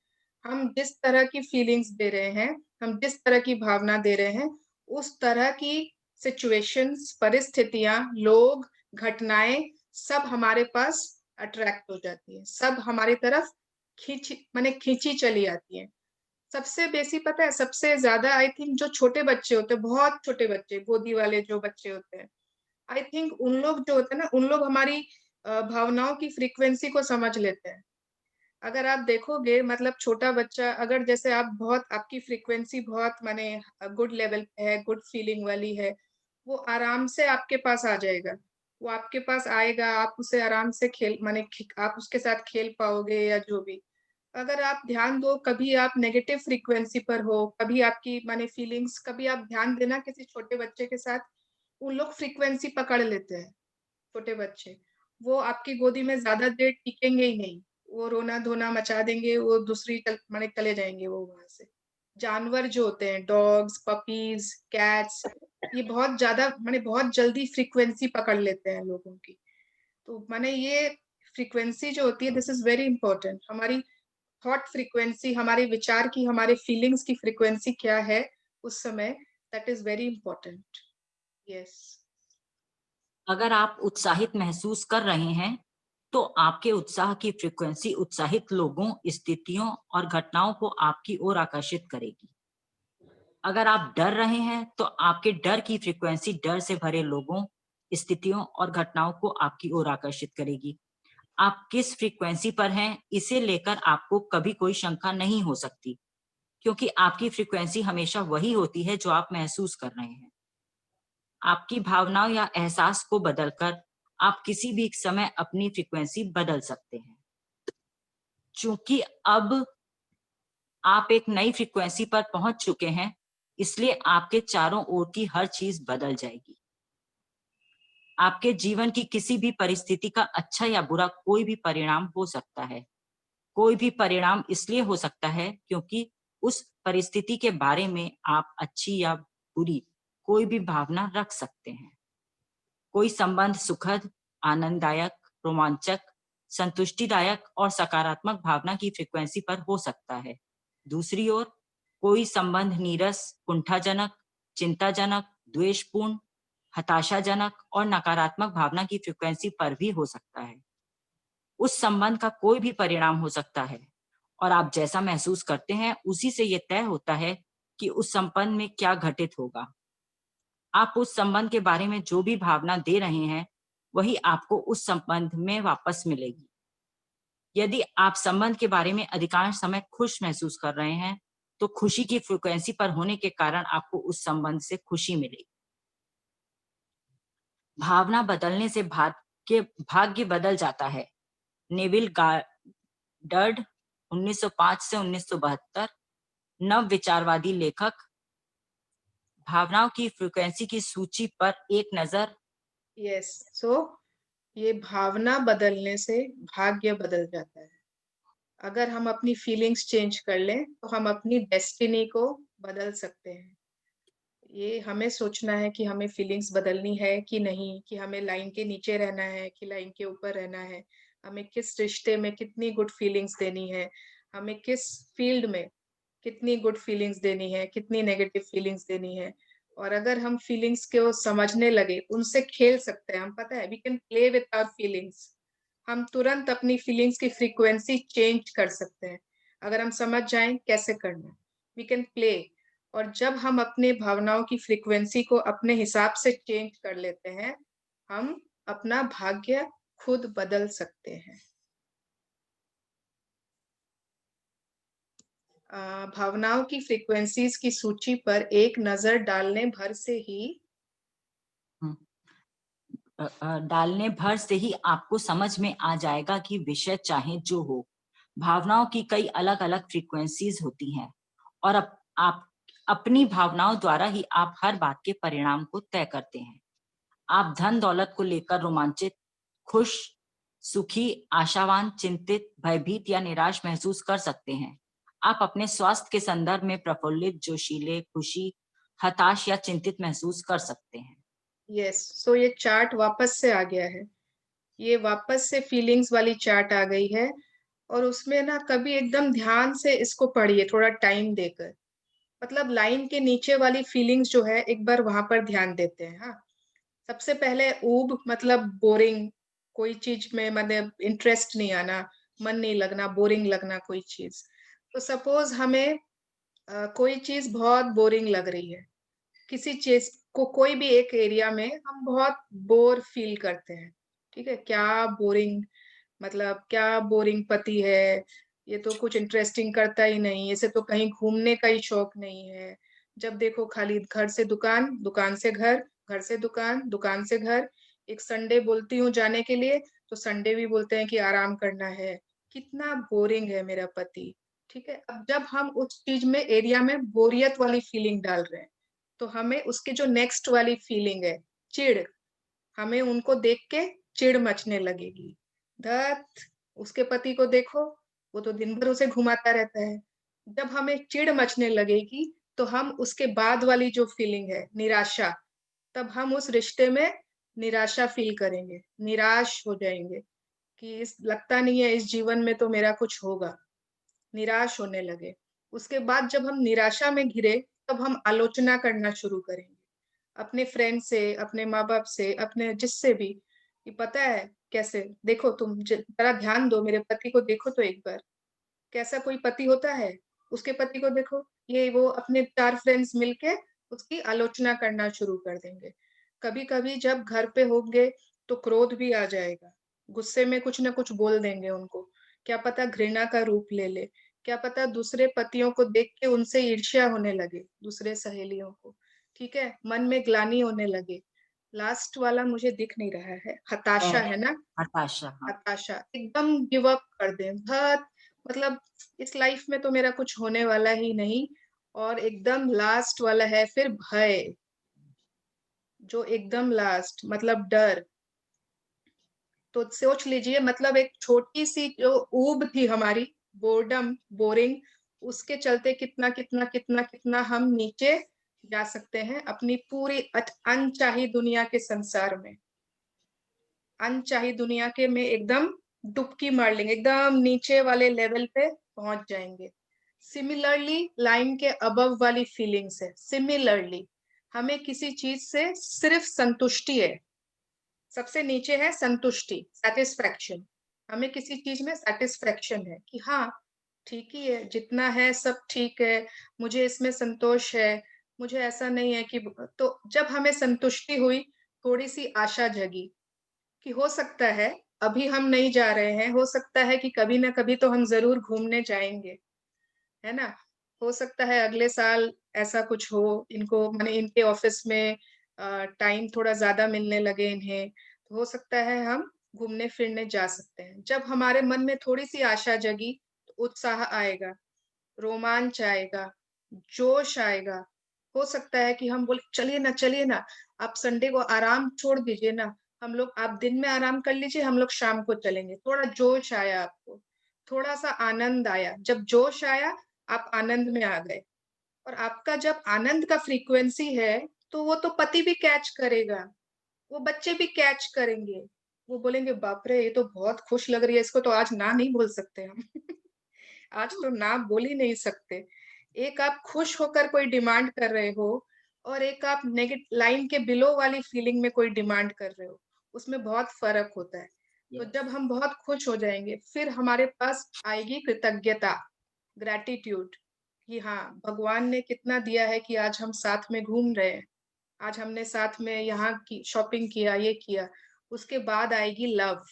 हम जिस तरह की फीलिंग्स दे रहे हैं, हम जिस तरह की भावना दे रहे हैं, उस तरह की सिचुएशंस, परिस्थितियां, लोग, घटनाएं सब हमारे पास अट्रैक्ट हो जाती है, सब हमारी तरफ खींची चली आती है। सबसे बेसी पता है, सबसे ज्यादा आई थिंक जो छोटे बच्चे होते हैं, बहुत छोटे बच्चे, गोदी वाले जो बच्चे होते हैं, आई थिंक उन लोग जो होते हैं ना, उन लोग हमारी भावनाओं की फ्रीक्वेंसी को समझ लेते हैं। अगर आप देखोगे, मतलब छोटा बच्चा अगर, जैसे आप बहुत, आपकी फ्रीक्वेंसी बहुत माने गुड लेवल पे है, गुड फीलिंग वाली है, वो आराम से आपके पास आ जाएगा। वो आपके पास आएगा, आप उसे आराम से माने आप उसके साथ खेल पाओगे या जो भी। अगर आप ध्यान दो, कभी आप नेगेटिव फ्रीक्वेंसी पर हो, कभी आपकी माने फीलिंग्स, कभी आप ध्यान देना किसी छोटे बच्चे के साथ, उन लोग फ्रीक्वेंसी पकड़ लेते हैं। छोटे बच्चे वो आपकी गोदी में ज्यादा देर टिकेंगे ही नहीं, वो रोना धोना मचा देंगे, वो दूसरी माने चले जाएंगे वो वहां से। जानवर जो होते हैं, डॉग्स, पपीज, कैट्स, ये बहुत ज्यादा माने बहुत जल्दी फ्रीक्वेंसी पकड़ लेते हैं लोगों की। तो माने ये फ्रीक्वेंसी जो होती है, दिस इज वेरी इंपॉर्टेंट। हमारी थॉट फ्रीक्वेंसी, हमारे विचार की, हमारे फीलिंग्स की फ्रीक्वेंसी क्या है उस समय, that is very important. Yes, अगर आप उत्साहित महसूस कर रहे हैं तो आपके उत्साह की फ्रीक्वेंसी उत्साहित लोगों, स्थितियों और घटनाओं को आपकी ओर आकर्षित करेगी। अगर आप डर रहे हैं तो आपके डर की फ्रीक्वेंसी डर से भरे लोगों, स्थितियों और घटनाओं को आपकी ओर आकर्षित करेगी। आप किस फ्रीक्वेंसी पर हैं, इसे लेकर आपको कभी कोई शंका नहीं हो सकती, क्योंकि आपकी फ्रीक्वेंसी हमेशा वही होती है जो आप महसूस कर रहे हैं। आपकी भावनाओं या एहसास को बदलकर आप किसी भी समय अपनी फ्रीक्वेंसी बदल सकते हैं। चूंकि अब आप एक नई फ्रीक्वेंसी पर पहुंच चुके हैं, इसलिए आपके चारों ओर की हर चीज बदल जाएगी। आपके जीवन की किसी भी परिस्थिति का अच्छा या बुरा कोई भी परिणाम हो सकता है। कोई भी परिणाम इसलिए हो सकता है क्योंकि उस परिस्थिति के बारे में आप अच्छी या बुरी कोई भी भावना रख सकते हैं। कोई संबंध सुखद, आनंददायक, रोमांचक, संतुष्टिदायक और सकारात्मक भावना की फ्रीक्वेंसी पर हो सकता है। दूसरी ओर कोई संबंध नीरस, कुंठाजनक, चिंताजनक द्वेषपूर्ण, हताशाजनक और नकारात्मक भावना की फ्रीक्वेंसी पर भी हो सकता है। उस संबंध का कोई भी परिणाम हो सकता है और आप जैसा महसूस करते हैं उसी से यह तय होता है कि उस संबंध में क्या घटित होगा। आप उस संबंध के बारे में जो भी भावना दे रहे हैं वही आपको उस संबंध में वापस मिलेगी। यदि आप संबंध के बारे में अधिकांश समय खुश महसूस कर रहे हैं तो खुशी की फ्रीक्वेंसी पर होने के कारण आपको उस संबंध से खुशी मिलेगी। भावना बदलने से भाग्य बदल जाता है। नेविल गार्डर्ड 1905 से 1972 नव विचारवादी लेखक। भावनाओं की फ्रीक्वेंसी की सूची पर एक नजर। यस, सो ये भावना बदलने से भाग्य बदल जाता है। अगर हम अपनी फीलिंग्स चेंज कर लें तो हम अपनी डेस्टिनी को बदल सकते हैं। ये हमें सोचना है कि हमें फीलिंग्स बदलनी है कि नहीं, कि हमें लाइन के नीचे रहना है कि लाइन के ऊपर रहना है, हमें किस रिश्ते में कितनी गुड फीलिंग्स देनी है, हमें किस फील्ड में कितनी गुड फीलिंग्स देनी है, कितनी नेगेटिव फीलिंग्स देनी है। और अगर हम फीलिंग्स को समझने लगे, उनसे खेल सकते हैं, हम पता है we can play with our feelings. हम तुरंत अपनी फीलिंग्स की फ्रीक्वेंसी चेंज कर सकते हैं अगर हम समझ जाएं कैसे करना है। We can play. और जब हम अपने भावनाओं की फ्रीक्वेंसी को अपने हिसाब से चेंज कर लेते हैं, हम अपना भाग्य खुद बदल सकते हैं। भावनाओं की फ्रीक्वेंसीज की सूची पर एक नजर डालने भर से ही आपको समझ में आ जाएगा कि विषय चाहे जो हो, भावनाओं की कई अलग अलग फ्रीक्वेंसीज होती हैं और आप अपनी भावनाओं द्वारा ही आप हर बात के परिणाम को तय करते हैं। आप धन दौलत को लेकर रोमांचित, खुश, सुखी, आशावान, चिंतित, भयभीत या निराश महसूस कर सकते हैं। आप अपने स्वास्थ्य के संदर्भ में प्रफुल्लित, जोशीले, खुशी, हताश या चिंतित महसूस कर सकते हैं। यस, सो ये चार्ट वापस से आ गया है। ये वापस से फीलिंग्स वाली चार्ट आ गई है और उसमें ना कभी एकदम ध्यान से इसको पढ़िए, थोड़ा टाइम देकर। मतलब लाइन के नीचे वाली फीलिंग्स जो है एक बार वहां पर ध्यान देते हैं। हाँ, सबसे पहले ऊब मतलब बोरिंग, कोई चीज में मतलब इंटरेस्ट नहीं आना, मन नहीं लगना, बोरिंग लगना कोई चीज। तो सपोज हमें कोई चीज बहुत बोरिंग लग रही है, किसी चीज को कोई भी एक एरिया में हम बहुत बोर फील करते हैं। ठीक है, क्या बोरिंग, मतलब क्या बोरिंग पति है, ये तो कुछ इंटरेस्टिंग करता ही नहीं, इसे तो कहीं घूमने का ही शौक नहीं है, जब देखो खाली घर से दुकान, दुकान से घर, घर से दुकान, दुकान से घर। एक संडे बोलती हूँ जाने के लिए तो संडे भी बोलते हैं कि आराम करना है। कितना बोरिंग है मेरा पति। ठीक है, अब जब हम उस चीज में एरिया में बोरियत वाली फीलिंग डाल रहे हैं तो हमें उसकी जो नेक्स्ट वाली फीलिंग है चिढ़, हमें उनको देख के चिढ़ मचने लगेगी। धत, उसके पति को देखो, वो तो दिन भर उसे घुमाता रहता है। जब हमें चिढ़ मचने लगेगी तो हम उसके बाद वाली जो फीलिंग है निराशा, तब हम उस रिश्ते में निराशा फील करेंगे, निराश हो जाएंगे कि इस लगता नहीं है इस जीवन में तो मेरा कुछ होगा, निराश होने लगे। उसके बाद जब हम निराशा में घिरे तब हम आलोचना करना शुरू करेंगे अपने फ्रेंड से, अपने माँ बाप से, अपने जिससे भी, कि पता है कैसे, देखो तुम जरा ध्यान दो, मेरे पति को देखो तो एक बार, कैसा कोई पति होता है, उसके पति को देखो। ये वो अपने 4 फ्रेंड्स मिलके उसकी आलोचना करना शुरू कर देंगे। कभी कभी जब घर पे होंगे तो क्रोध भी आ जाएगा, गुस्से में कुछ ना कुछ बोल देंगे उनको, क्या पता घृणा का रूप ले ले, क्या पता दूसरे पतियों को देख के उनसे ईर्ष्या होने लगे, दूसरे सहेलियों को। ठीक है, मन में ग्लानि होने लगे। लास्ट वाला मुझे दिख नहीं रहा है, हताशा है ना, हताशा। हाँ। हताशा, एकदम गिव अप कर दें, बहुत मतलब इस लाइफ में तो मेरा कुछ होने वाला ही नहीं। और एकदम लास्ट वाला है फिर भय, जो एकदम लास्ट मतलब डर। तो सोच लीजिए, मतलब एक छोटी सी जो ऊब थी हमारी, बोर्डम, बोरिंग, उसके चलते कितना कितना कितना कितना हम नीचे जा सकते हैं अपनी पूरी अनचाही दुनिया के संसार में। अनचाही दुनिया के में एकदम डुबकी मार लेंगे, एकदम नीचे वाले लेवल पे पहुंच जाएंगे। सिमिलरली लाइन के अबव वाली फीलिंग्स है, सिमिलरली हमें किसी चीज से सिर्फ संतुष्टि है, सबसे नीचे है संतुष्टि, सेटिस्फैक्शन। हमें किसी चीज में सेटिस्फैक्शन है कि हाँ ठीक ही है, जितना है सब ठीक है, मुझे इसमें संतोष है, मुझे ऐसा नहीं है कि, तो जब हमें संतुष्टि हुई, थोड़ी सी आशा जगी कि हो सकता है अभी हम नहीं जा रहे हैं, हो सकता है कि कभी ना कभी तो हम जरूर घूमने जाएंगे, है ना। हो सकता है अगले साल ऐसा कुछ हो, इनको माने इनके ऑफिस में टाइम थोड़ा ज्यादा मिलने लगे इन्हें, तो हो सकता है हम घूमने फिरने जा सकते हैं। जब हमारे मन में थोड़ी सी आशा जगी, तो उत्साह आएगा, रोमांच आएगा, जोश आएगा। हो सकता है कि हम बोले चलिए ना, आप संडे को आराम छोड़ दीजिए ना, हम लोग, आप दिन में आराम कर लीजिए, हम लोग शाम को चलेंगे। थोड़ा जोश आया आपको, थोड़ा सा आनंद आया, जब जोश आया आप आनंद में आ गए। और आपका जब आनंद का फ्रीक्वेंसी है, तो वो तो पति भी कैच करेगा, वो बच्चे भी कैच करेंगे, वो बोलेंगे बाप रे ये तो बहुत खुश लग रही है, इसको तो आज ना नहीं बोल सकते हम आज तो ना बोल ही नहीं सकते। एक आप खुश होकर कोई डिमांड कर रहे हो, और एक आप नेगेटिव लाइन के बिलो वाली फीलिंग में कोई डिमांड कर रहे हो, उसमें बहुत फर्क होता है। तो जब हम बहुत खुश हो जाएंगे, फिर हमारे पास आएगी कृतज्ञता, ग्रैटिट्यूड, कि हाँ भगवान ने कितना दिया है कि आज हम साथ में घूम रहे हैं, आज हमने साथ में यहाँ की शॉपिंग किया, ये किया। उसके बाद आएगी लव,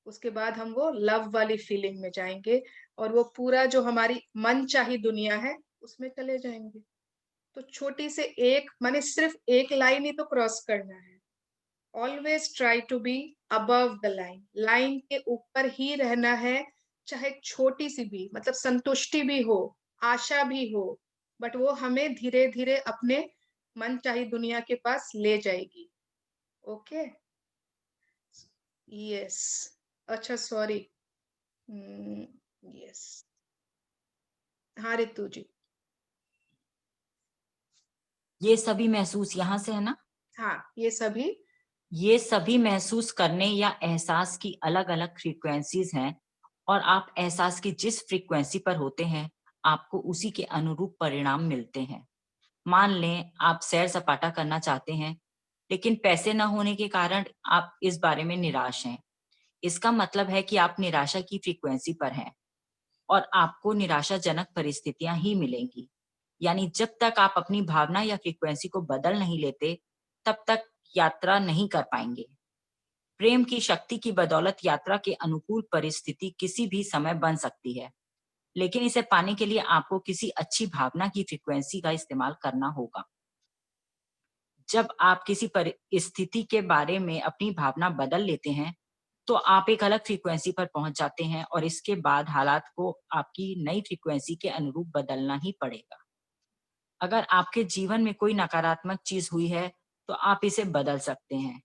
उसके बाद हम वो लव वाली फीलिंग में जाएंगे, और वो पूरा जो हमारी मनचाही दुनिया है उसमें चले जाएंगे। तो छोटी से एक, माने सिर्फ एक लाइन ही तो क्रॉस करना है। Always try to be above the line, line के ऊपर ही रहना है, चाहे छोटी सी भी, मतलब संतुष्टि भी हो, आशा भी हो, बट वो हमें धीरे धीरे अपने मनचाही दुनिया के पास ले जाएगी। ओके, यस, अच्छा सॉरी, यस, हाँ रितु जी। ये सभी महसूस यहाँ से है ना? हाँ, ये सभी महसूस करने या एहसास की अलग अलग फ्रीक्वेंसीज हैं, और आप एहसास की जिस फ्रीक्वेंसी पर होते हैं, आपको उसी के अनुरूप परिणाम मिलते हैं। मान लें आप सैर सपाटा करना चाहते हैं, लेकिन पैसे न होने के कारण आप इस बारे में निराश हैं। इसका मतलब है कि आप निराशा की फ्रीक्वेंसी पर हैं, और आपको निराशाजनक परिस्थितियां ही मिलेंगी। यानी जब तक आप अपनी भावना या फ्रीक्वेंसी को बदल नहीं लेते, तब तक यात्रा नहीं कर पाएंगे। प्रेम की शक्ति की बदौलत यात्रा के अनुकूल परिस्थिति किसी भी समय बन सकती है, लेकिन इसे पाने के लिए आपको किसी अच्छी भावना की फ्रीक्वेंसी का इस्तेमाल करना होगा। जब आप किसी परिस्थिति के बारे में अपनी भावना बदल लेते हैं, तो आप एक अलग फ्रीक्वेंसी पर पहुंच जाते हैं, और इसके बाद हालात को आपकी नई फ्रीक्वेंसी के अनुरूप बदलना ही पड़ेगा। अगर आपके जीवन में कोई नकारात्मक चीज हुई है, तो आप इसे बदल सकते हैं।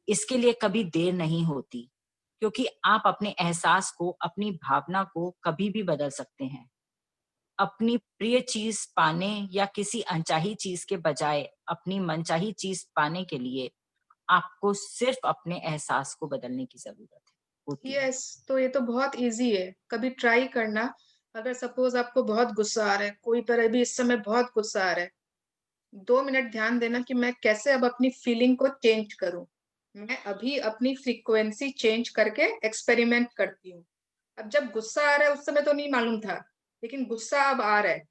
इसके लिए कभी देर नहीं होती, क्योंकि आप अपने एहसास को, अपनी भावना को कभी भी बदल सकते हैं। अपनी प्रिय चीज पाने या किसी अनचाही चीज के बजाय अपनी मनचाही चीज पाने के लिए आपको सिर्फ अपने एहसास को बदलने की जरूरत है। यस, तो ये तो बहुत इजी है, कभी ट्राई करना। अगर सपोज आपको बहुत गुस्सा आ रहा है, कोई पर अभी इस समय बहुत गुस्सा आ रहा है, 2 मिनट ध्यान देना कि मैं कैसे अब अपनी फीलिंग को चेंज करूं। मैं अभी अपनी फ्रीक्वेंसी चेंज करके एक्सपेरिमेंट करती हूँ। अब जब गुस्सा आ रहा है, उस समय तो नहीं मालूम था, लेकिन गुस्सा अब आ रहा है,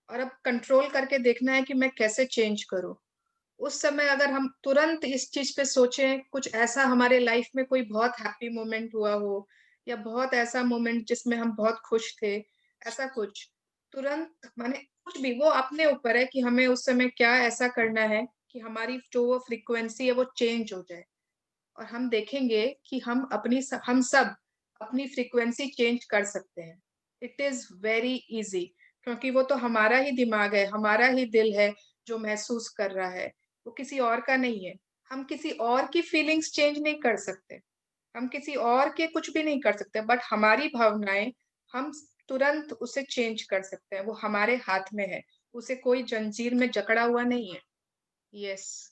और अब कंट्रोल करके देखना है कि मैं कैसे चेंज करूं। उस समय अगर हम तुरंत इस चीज पे सोचें, कुछ ऐसा हमारे लाइफ में कोई बहुत हैप्पी मोमेंट हुआ हो, या बहुत ऐसा मोमेंट जिसमें हम बहुत खुश थे, ऐसा कुछ तुरंत, माने कुछ भी, वो अपने ऊपर है कि हमें उस समय क्या ऐसा करना है कि हमारी जो वो फ्रीक्वेंसी है वो चेंज हो जाए। और हम देखेंगे कि हम सब अपनी फ्रीक्वेंसी चेंज कर सकते हैं। इट इज वेरी इजी, क्योंकि वो तो हमारा ही दिमाग है, हमारा ही दिल है जो महसूस कर रहा है, वो किसी और का नहीं है। हम किसी और की फीलिंग्स चेंज नहीं कर सकते, हम किसी और के कुछ भी नहीं कर सकते, बट हमारी भावनाएं हम तुरंत उसे चेंज कर सकते हैं, वो हमारे हाथ में है, उसे कोई जंजीर में जकड़ा हुआ नहीं है। यस,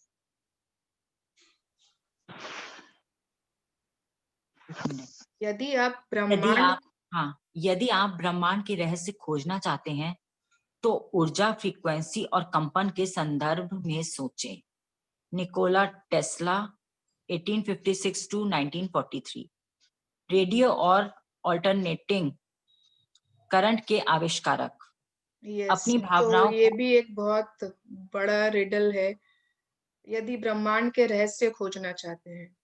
यदि आप ब्रह्मांड यदि आप ब्रह्मांड के रहस्य खोजना चाहते हैं, तो ऊर्जा, फ्रीक्वेंसी और कंपन के संदर्भ में सोचें। निकोला टेस्ला 1856 to 1943, रेडियो और ऑल्टरनेटिंग करंट के आविष्कारक। अपनी भावनाओं तो ये भी एक बहुत बड़ा रिडल है यदि ब्रह्मांड के रहस्य खोजना चाहते हैं।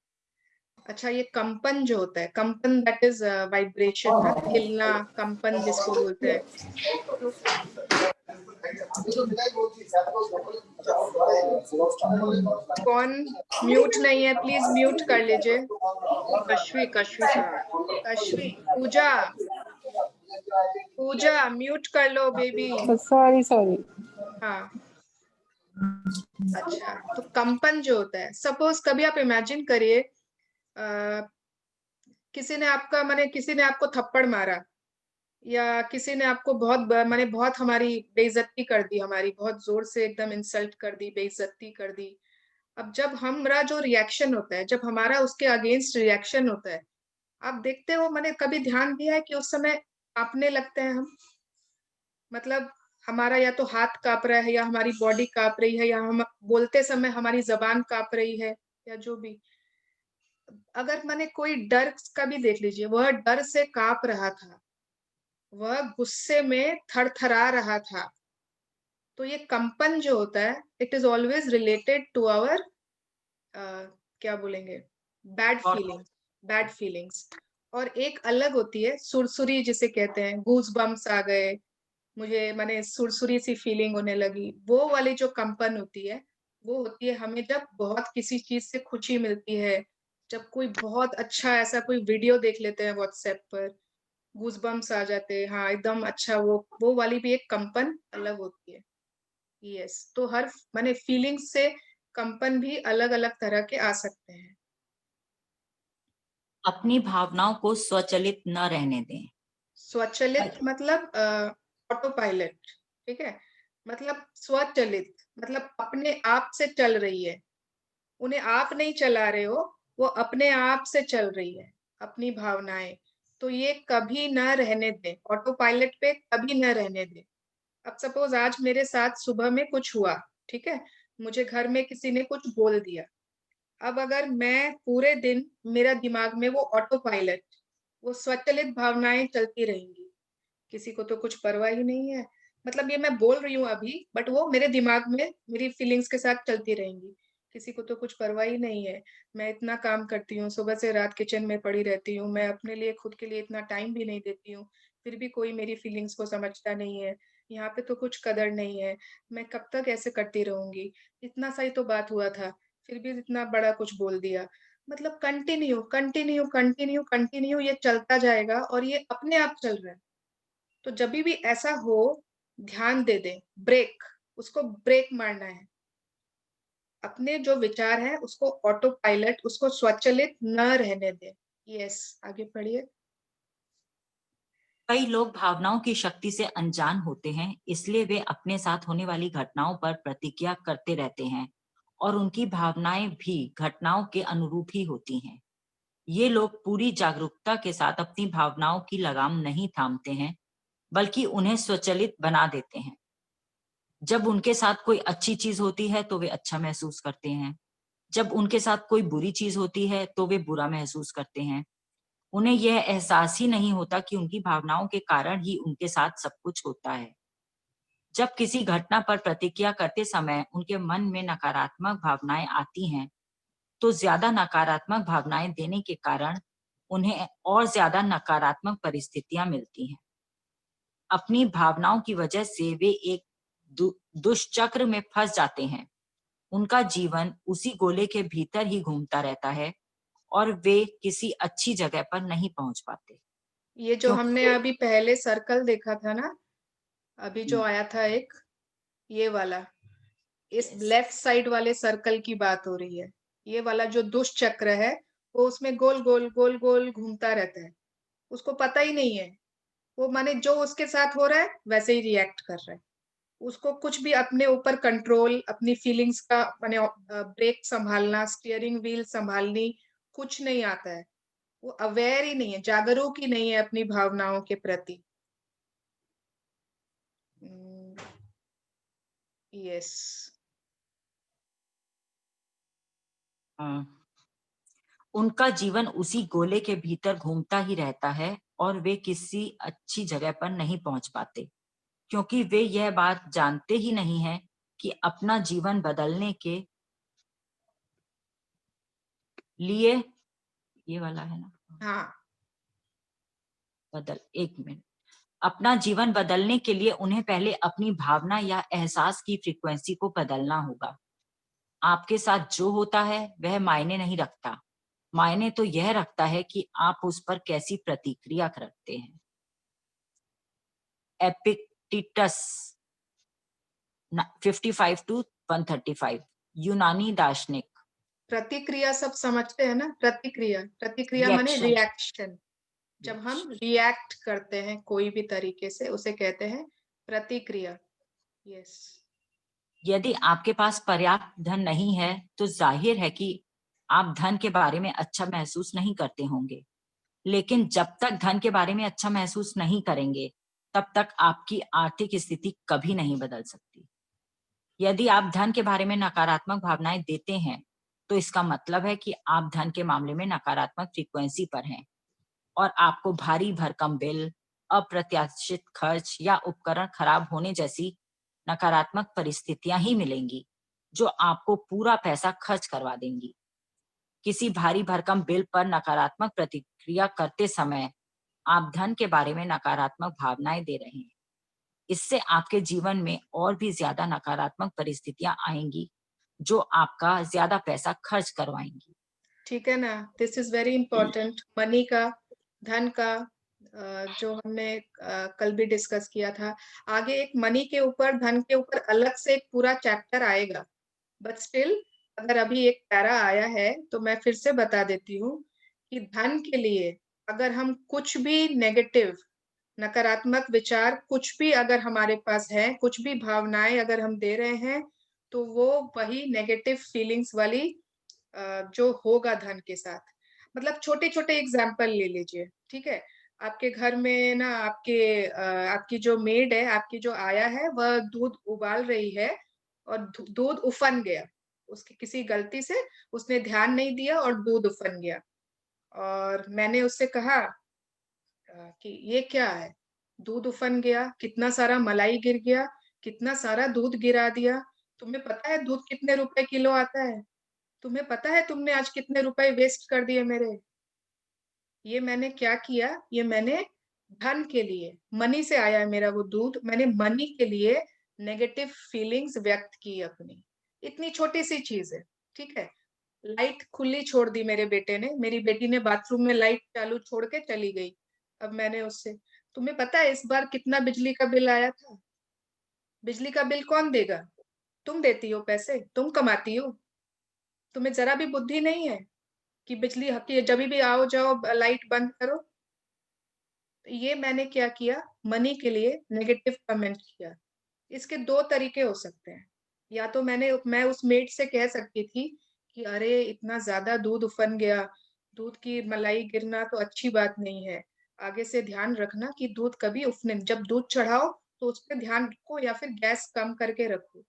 अच्छा, ये कंपन जो होता है, कंपन दैट इज वाइब्रेशन ना, हिलना, कंपन जिसको बोलते हैं। तो कौन म्यूट नहीं है, प्लीज म्यूट कर लीजिए। कश्वी सर। कश्वी, पूजा म्यूट कर लो बेबी। सॉरी। हाँ, अच्छा, तो कंपन जो होता है, सपोज कभी आप इमेजिन करिए किसी ने आपको थप्पड़ मारा, या किसी ने आपको बहुत हमारी बेइज्जती कर दी, हमारी बहुत जोर से एकदम इंसल्ट कर दी, बेइज्जती कर दी। अब जब हमारा जो रिएक्शन होता है, जब हमारा उसके अगेंस्ट रिएक्शन होता है, आप देखते हो, मैंने कभी ध्यान दिया है कि उस समय कांपने लगते हैं हम। मतलब हमारा या तो हाथ कांप रहा है, या हमारी बॉडी कांप रही है, या हम बोलते समय हमारी जबान कांप रही है, या जो भी। अगर मैंने कोई डर का भी देख लीजिए, वह डर से कांप रहा था, वह गुस्से में थरथरा रहा था। तो ये कंपन जो होता है, it is always related to our क्या बोलेंगे, बैड फीलिंग्स। और एक अलग होती है सुरसुरी, जिसे कहते हैं गूज बम्स आ गए मुझे, माने सुरसुरी सी फीलिंग होने लगी। वो वाली जो कंपन होती है, वो होती है हमें जब बहुत किसी चीज से खुशी मिलती है, जब कोई बहुत अच्छा ऐसा कोई वीडियो देख लेते हैं व्हाट्सएप पर, गूजबम्स आ जाते हैं। हाँ, एकदम अच्छा, वो वाली भी एक कंपन अलग होती है। यस, तो हर माने फीलिंग्स से कंपन भी अलग अलग तरह के आ सकते हैं। अपनी भावनाओं को स्वचालित न रहने दें। स्वचालित मतलब ऑटो पायलट, ठीक है। मतलब स्वचालित मतलब अपने आप से चल रही है, उन्हें आप नहीं चला रहे हो, वो अपने आप से चल रही है अपनी भावनाएं। तो ये कभी न रहने दें, ऑटो पायलट पे कभी न रहने दें। अब सपोज आज मेरे साथ सुबह में कुछ हुआ, ठीक है, मुझे घर में किसी ने कुछ बोल दिया। अब अगर मैं पूरे दिन, मेरा दिमाग में वो ऑटो पायलट, वो स्वचालित भावनाएं चलती रहेंगी, किसी को तो कुछ परवाह ही नहीं है। मतलब ये मैं बोल रही हूँ अभी, बट वो मेरे दिमाग में मेरी फीलिंग्स के साथ चलती रहेंगी, किसी को तो कुछ परवाह ही नहीं है। मैं इतना काम करती हूँ, सुबह से रात किचन में पड़ी रहती हूँ, मैं अपने लिए, खुद के लिए इतना टाइम भी नहीं देती हूँ, फिर भी कोई मेरी फीलिंग्स को समझता नहीं है। यहाँ पे तो कुछ कदर नहीं है, मैं कब तक ऐसे करती रहूंगी, इतना सा ही तो बात हुआ था, फिर भी इतना बड़ा कुछ बोल दिया। मतलब कंटिन्यू कंटिन्यू कंटिन्यू कंटिन्यू ये चलता जाएगा, और ये अपने आप चल रहा है। तो जब भी ऐसा हो, ध्यान दे दे, ब्रेक, उसको ब्रेक मारना है। अपने जो विचार है उसको ऑटो पायलट, उसको स्वचालित न रहने दे। यस, आगे पढ़िए। कई लोग भावनाओं की शक्ति से अनजान होते हैं, इसलिए वे अपने साथ होने वाली घटनाओं पर प्रतिक्रिया करते रहते हैं और उनकी भावनाएं भी घटनाओं के अनुरूप ही होती हैं। ये लोग पूरी जागरूकता के साथ अपनी भावनाओं की लगाम नहीं थामते हैं, बल्कि उन्हें स्वचालित बना देते हैं। जब उनके साथ कोई अच्छी चीज होती है तो वे अच्छा महसूस करते हैं। जब उनके साथ कोई बुरी चीज होती है तो वे बुरा महसूस करते हैं। उन्हें यह एहसास ही नहीं होता कि उनकी भावनाओं के कारण ही उनके साथ सब कुछ होता है। जब किसी घटना पर प्रतिक्रिया करते समय उनके मन में नकारात्मक भावनाएं आती हैं, तो ज्यादा नकारात्मक भावनाएं देने के कारण उन्हें और ज्यादा नकारात्मक परिस्थितियां मिलती हैं। अपनी भावनाओं की वजह से वे एक दुष्चक्र में फंस जाते हैं। उनका जीवन उसी गोले के भीतर ही घूमता रहता है और वे किसी अच्छी जगह पर नहीं पहुंच पाते। ये जो हमने अभी पहले सर्कल देखा था ना, अभी जो आया था एक, ये वाला, इस लेफ्ट साइड वाले सर्कल की बात हो रही है। ये वाला जो दुष्चक्र है, वो उसमें गोल गोल गोल गोल घूमता रहता है, उसको पता ही नहीं है। वो माने जो उसके साथ हो रहा है वैसे ही रिएक्ट कर रहा है। उसको कुछ भी अपने ऊपर कंट्रोल, अपनी फीलिंग्स का माने ब्रेक संभालना, स्टीयरिंग व्हील संभालनी कुछ नहीं आता है। वो अवेयर ही नहीं है, जागरूक ही नहीं है अपनी भावनाओं के प्रति। यस। उनका जीवन उसी गोले के भीतर घूमता ही रहता है और वे किसी अच्छी जगह पर नहीं पहुंच पाते, क्योंकि वे यह बात जानते ही नहीं है कि अपना जीवन बदलने के लिए, ये वाला है ना, हाँ, एक मिनट, अपना जीवन बदलने के लिए उन्हें पहले अपनी भावना या एहसास की फ्रीक्वेंसी को बदलना होगा। आपके साथ जो होता है वह मायने नहीं रखता, मायने तो यह रखता है कि आप उस पर कैसी प्रतिक्रिया रखते हैं। एपिक्टेटस 55 to 135, यूनानी दार्शनिक। प्रतिक्रिया सब समझते हैं ना, प्रतिक्रिया माने रिएक्शन। जब हम रिएक्ट करते हैं कोई भी तरीके से, उसे कहते हैं प्रतिक्रिया। यस। यदि आपके पास पर्याप्त धन नहीं है तो जाहिर है कि आप धन के बारे में अच्छा महसूस नहीं करते होंगे, लेकिन जब तक धन के बारे में अच्छा महसूस नहीं करेंगे तब तक आपकी आर्थिक स्थिति कभी नहीं बदल सकती। यदि आप धन के बारे में नकारात्मक भावनाएं देते हैं तो इसका मतलब है कि आप धन के मामले में नकारात्मक फ्रीक्वेंसी पर हैं और आपको भारी भरकम बिल, अप्रत्याशित खर्च या उपकरण खराब होने जैसी नकारात्मक परिस्थितियां ही मिलेंगी जो आपको पूरा पैसा खर्च करवा देंगी। किसी भारी भरकम बिल पर नकारात्मक प्रतिक्रिया करते समय आप धन के बारे में नकारात्मक भावनाएं दे रहे हैं। इससे आपके जीवन में और भी ज्यादा नकारात्मक परिस्थितियां आएंगी जो आपका ज्यादा पैसा खर्च करवाएंगी। ठीक है ना, this is very important. Money का, धन का, जो हमने कल भी डिस्कस किया था। आगे एक मनी के ऊपर, धन के ऊपर अलग से एक पूरा चैप्टर आएगा, बट स्टिल अगर अभी एक पैरा आया है तो मैं फिर से बता देती हूँ कि धन के लिए अगर हम कुछ भी नेगेटिव, नकारात्मक विचार कुछ भी अगर हमारे पास है, कुछ भी भावनाएं अगर हम दे रहे हैं, तो वो वही नेगेटिव फीलिंग्स वाली जो होगा धन के साथ। मतलब छोटे छोटे एग्जाम्पल ले लीजिए, ठीक है। आपके घर में ना, आपकी जो मेड है, आपकी जो आया है, वह दूध उबाल रही है और दूध उफन गया, उसकी किसी गलती से उसने ध्यान नहीं दिया और दूध उफन गया। और मैंने उससे कहा कि ये क्या है, दूध उफन गया, कितना सारा मलाई गिर गया, कितना सारा दूध गिरा दिया। तुम्हें पता है दूध कितने रुपए किलो आता है? तुम्हें पता है तुमने आज कितने रुपए वेस्ट कर दिए मेरे? ये मैंने क्या किया, ये मैंने धन के लिए, मनी से आया है मेरा वो दूध, मैंने मनी के लिए नेगेटिव फीलिंग्स व्यक्त की अपनी। इतनी छोटी सी चीज है, ठीक है। लाइट खुली छोड़ दी मेरे बेटे ने, मेरी बेटी ने बाथरूम में लाइट चालू छोड़ के चली गई। अब मैंने उससे, तुम्हें पता है इस बार कितना बिजली का बिल आया था? बिजली का बिल कौन देगा? तुम देती हो पैसे, तुम कमाती हो। तुम्हें जरा भी बुद्धि नहीं है कि बिजली की जब भी आओ जाओ लाइट बंद करो? ये मैंने क्या किया, मनी के लिए नेगेटिव कमेंट किया। इसके दो तरीके हो सकते हैं। या तो मैं उस मेड से कह सकती थी कि अरे इतना ज्यादा दूध उफन गया, दूध की मलाई गिरना तो अच्छी बात नहीं है, आगे से ध्यान रखना कि दूध कभी उफने, जब दूध चढ़ाओ तो उस पर ध्यान रखो या फिर गैस कम करके रखो।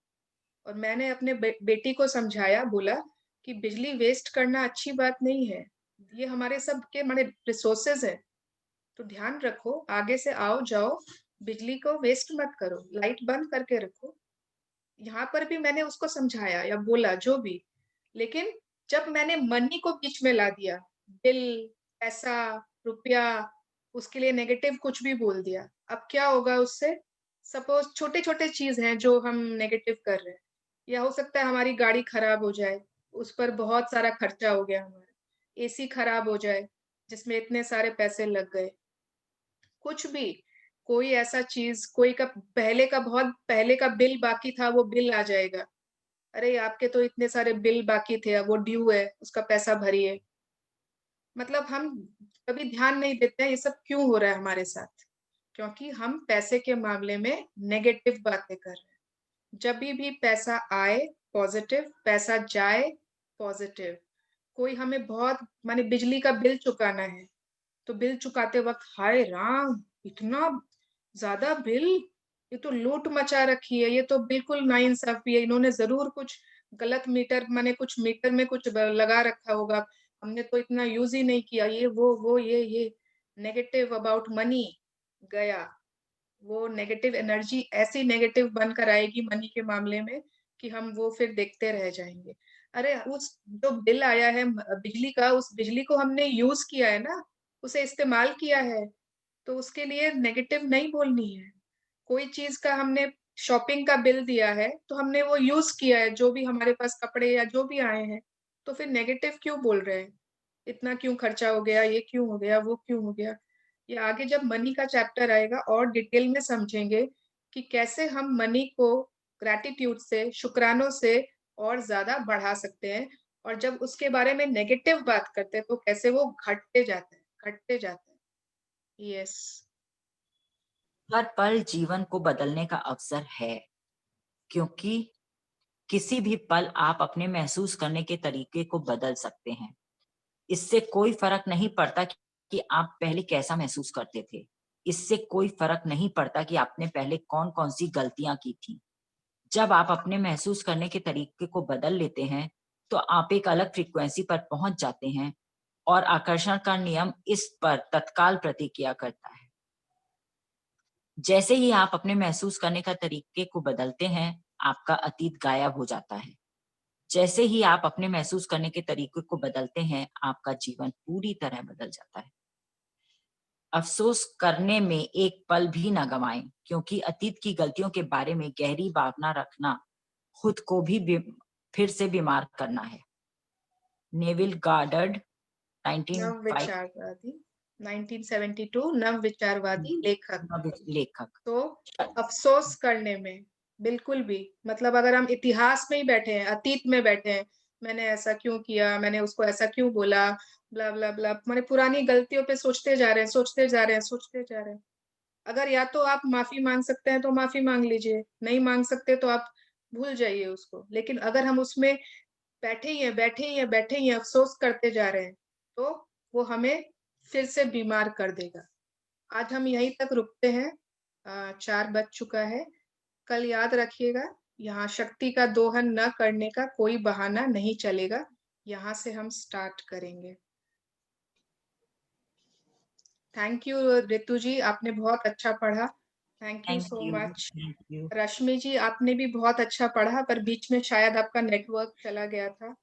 और मैंने अपने बेटी को समझाया, बोला कि बिजली वेस्ट करना अच्छी बात नहीं है, ये हमारे सबके माने रिसोर्सेज है, तो ध्यान रखो, आगे से आओ जाओ बिजली को वेस्ट मत करो, लाइट बंद करके रखो। यहाँ पर भी मैंने उसको समझाया या बोला जो भी, लेकिन जब मैंने मनी को बीच में ला दिया, बिल, पैसा, रुपया, उसके लिए नेगेटिव कुछ भी बोल दिया, अब क्या होगा उससे? सपोज छोटे छोटे चीज हैं जो हम नेगेटिव कर रहे हैं, या हो सकता है हमारी गाड़ी खराब हो जाए, उस पर बहुत सारा खर्चा हो गया, हमारा एसी खराब हो जाए जिसमें इतने सारे पैसे लग गए, कुछ भी, कोई ऐसा चीज, कोई का बहुत पहले का बिल बाकी था, वो बिल आ जाएगा, अरे आपके तो इतने सारे बिल बाकी थे, अब वो ड्यू है, उसका पैसा भरिए। मतलब हम कभी ध्यान नहीं देते हैं ये सब क्यों हो रहा है हमारे साथ, क्योंकि हम पैसे के मामले में नेगेटिव बातें कर रहे हैं। जब भी पैसा आए पॉजिटिव, पैसा जाए पॉजिटिव। कोई हमें बहुत माने बिजली का बिल चुकाना है, तो बिल चुकाते वक्त हाय राम इतना ज्यादा बिल, ये तो लूट मचा रखी है, ये तो बिल्कुल नाइंसाफी है, इन्होंने जरूर कुछ गलत मीटर माने कुछ मीटर में कुछ लगा रखा होगा, हमने तो इतना यूज ही नहीं किया, ये वो ये नेगेटिव अबाउट मनी गया। वो नेगेटिव एनर्जी ऐसी नेगेटिव बनकर आएगी मनी के मामले में कि हम वो फिर देखते रह जाएंगे। अरे उस जो बिल आया है बिजली का, उस बिजली को हमने यूज किया है ना, उसे इस्तेमाल किया है, तो उसके लिए नेगेटिव नहीं बोलनी है। कोई चीज का हमने शॉपिंग का बिल दिया है तो हमने वो यूज किया है, जो भी हमारे पास कपड़े या जो भी आए हैं, तो फिर नेगेटिव क्यों बोल रहे हैं, इतना क्यों खर्चा हो गया, ये क्यों हो गया, वो क्यों हो गया। ये आगे जब मनी का चैप्टर आएगा और डिटेल में समझेंगे कि कैसे हम मनी को ग्रैटिट्यूड से, शुक्रानों से और ज्यादा बढ़ा सकते हैं, और जब उसके बारे में नेगेटिव बात करते हैं तो कैसे वो घटते जाते हैं, घटते जाते हैं। यस। हर पल जीवन को बदलने का अवसर है, क्योंकि किसी भी पल आप अपने महसूस करने के तरीके को बदल सकते हैं। इससे कोई फर्क नहीं पड़ता कि आप पहले कैसा महसूस करते थे। इससे कोई फर्क नहीं पड़ता कि आपने पहले कौन-कौन सी गलतियां की थी। जब आप अपने महसूस करने के तरीके को बदल लेते हैं, तो आप एक अलग फ्रीक्वेंसी पर पहुंच जाते हैं और आकर्षण का नियम इस पर तत्काल प्रतिक्रिया करता है। जैसे ही आप अपने महसूस करने का तरीके को बदलते हैं, आपका अतीत गायब हो जाता है। जैसे ही आप अपने महसूस करने के तरीके को बदलते हैं, आपका जीवन पूरी तरह बदल जाता है। अफसोस करने में एक पल भी ना गंवाएं, क्योंकि अतीत की गलतियों के बारे में गहरी भावना रखना खुद को भी फिर से बीमार करना है। नेविल गार्डर्ड 1972 नव विचारवादी लेखक। तो अफसोस करने में बिल्कुल भी, मतलब अगर हम इतिहास में ही बैठे हैं, अतीत में बैठे हैं, मैंने ऐसा क्यों किया, मैंने उसको ऐसा क्यों बोला, ब्ला ब्ला ब्ला, मैंने पुरानी गलतियों पे सोचते जा रहे हैं, सोचते जा रहे हैं, सोचते जा रहे हैं। अगर या तो आप माफी मांग सकते हैं तो माफी मांग लीजिए, नहीं मांग सकते तो आप भूल जाइए उसको। लेकिन अगर हम उसमें बैठे ही हैं, बैठे ही हैं, बैठे ही हैं, अफसोस करते जा रहे हैं, तो वो हमें फिर से बीमार कर देगा। आज हम यहीं तक रुकते हैं, 4 बज चुका है। कल याद रखिएगा, यहाँ शक्ति का दोहन न करने का कोई बहाना नहीं चलेगा, यहाँ से हम स्टार्ट करेंगे। थैंक यू रितु जी, आपने बहुत अच्छा पढ़ा, थैंक यू सो मच। रश्मि जी, आपने भी बहुत अच्छा पढ़ा, पर बीच में शायद आपका नेटवर्क चला गया था।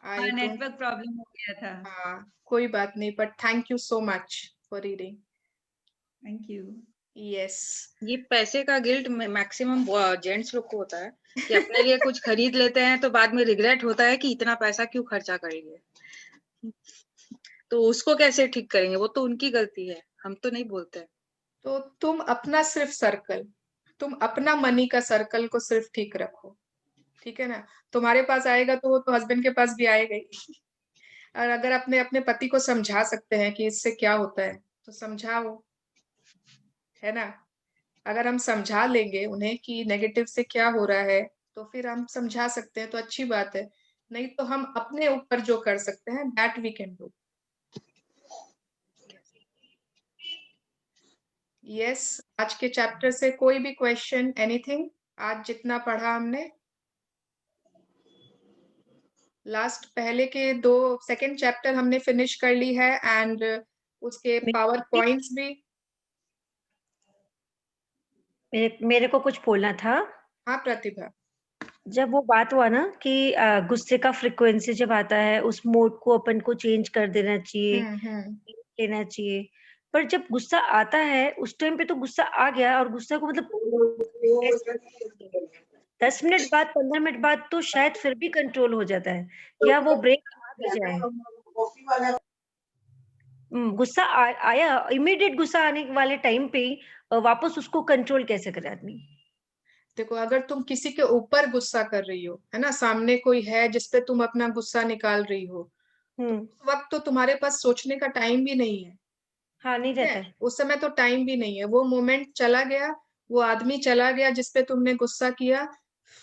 नेटवर्क प्रॉब्लम हो गया था। हाँ, कोई बात नहीं, but thank you so much for reading. Thank you. Yes. ये पैसे का गिल्ट मैक्सिमम जेंट्स लोग को होता है कि अपने लिए कुछ खरीद लेते हैं तो बाद में रिग्रेट होता है कि इतना पैसा क्यों खर्चा करेंगे। तो उसको कैसे ठीक करेंगे, वो तो उनकी गलती है, हम तो नहीं बोलते। तो तुम अपना सिर्फ सर्कल, तुम अपना मनी का सर्कल को सिर्फ ठीक रखो, ठीक है ना। तुम्हारे पास आएगा तो वो तो हस्बैंड के पास भी आएगा ही। और अगर अपने अपने पति को समझा सकते हैं कि इससे क्या होता है तो समझाओ, है ना। अगर हम समझा लेंगे उन्हें कि नेगेटिव से क्या हो रहा है, तो फिर हम समझा सकते हैं तो अच्छी बात है, नहीं तो हम अपने ऊपर जो कर सकते हैं that we can do. Yes, आज के चैप्टर से कोई भी क्वेश्चन, एनीथिंग, आज जितना पढ़ा हमने, लास्ट पहले के 2 सेकंड चैप्टर हमने फिनिश कर ली है, एंड उसके पावर पॉइंट्स भी। मेरे को कुछ बोलना था। हाँ प्रतिभा। जब वो बात हुआ ना कि गुस्से का फ्रिक्वेंसी जब आता है, उस मोड को अपन को चेंज कर देना चाहिए, लेना चाहिए। पर जब गुस्सा आता है उस टाइम पे तो गुस्सा आ गया, और गुस्सा को मतलब 10 मिनट बाद, 15 मिनट बाद तो शायद फिर भी कंट्रोल हो जाता है, या वो ब्रेक आ भी जाए। गुस्सा आया, इमीडिएट गुस्सा आने वाले टाइम पे वापस उसको कंट्रोल कैसे करे आदमी। देखो, अगर तुम किसी के ऊपर गुस्सा कर रही हो, है ना, सामने कोई है जिसपे तुम अपना गुस्सा निकाल रही हो, तो उस वक्त तो तुम्हारे पास सोचने का टाइम भी नहीं है। हाँ, नहीं रहता है उस समय, तो टाइम भी नहीं है, वो मोमेंट चला गया, वो आदमी चला गया जिसपे तुमने गुस्सा किया।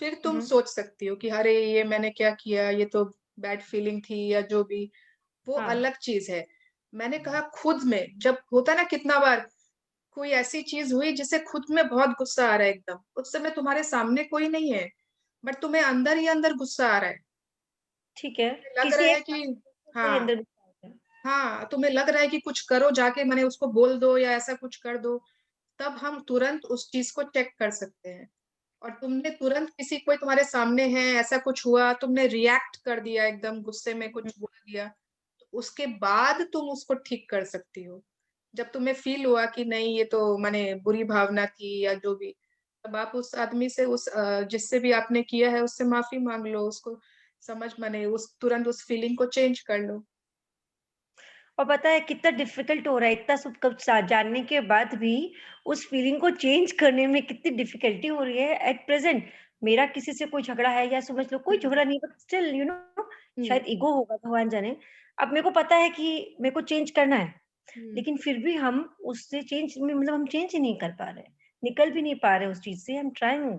फिर तुम सोच सकती हो कि अरे ये मैंने क्या किया, ये तो बैड फीलिंग थी या जो भी, वो अलग चीज है। मैंने कहा खुद में जब होता ना, कितना बार कोई ऐसी चीज हुई जिससे खुद में बहुत गुस्सा आ रहा है एकदम, उस समय तुम्हारे सामने कोई नहीं है, बट तुम्हें अंदर ही अंदर गुस्सा आ रहा है, ठीक है, लग किसी रहा एक है कि के हाँ, अंदर गुस्सा होता है। हाँ, तुम्हें लग रहा है कि कुछ करो जाके, मैंने उसको बोल दो या ऐसा कुछ कर दो, तब हम तुरंत उस चीज को चेक कर सकते हैं। और तुमने तुरंत किसी, कोई तुम्हारे सामने है, ऐसा कुछ हुआ, तुमने रिएक्ट कर दिया एकदम गुस्से में, कुछ बोल दिया, तो उसके बाद तुम उसको ठीक कर सकती हो। जब तुम्हें फील हुआ कि नहीं ये तो माने बुरी भावना थी या जो भी, तब आप उस आदमी से, उस जिससे भी आपने किया है उससे माफी मांग लो, उसको समझ माने उस तुरंत उस फीलिंग को चेंज कर लो। और पता है कितना डिफिकल्ट हो रहा है, इतना सब कुछ जानने के बाद भी उस फीलिंग को चेंज करने में कितनी डिफिकल्टी हो रही है एट प्रेजेंट। मेरा किसी से कोई झगड़ा है या समझ लो कोई झगड़ा नहीं, बट स्टिल यू नो शायद ईगो होगा, भगवान जाने। अब मेरे को पता है कि मेरे को चेंज करना है, लेकिन फिर भी हम उससे चेंज, मतलब हम चेंज ही नहीं कर पा रहे, निकल भी नहीं पा रहे उस चीज से। हम ट्राइंग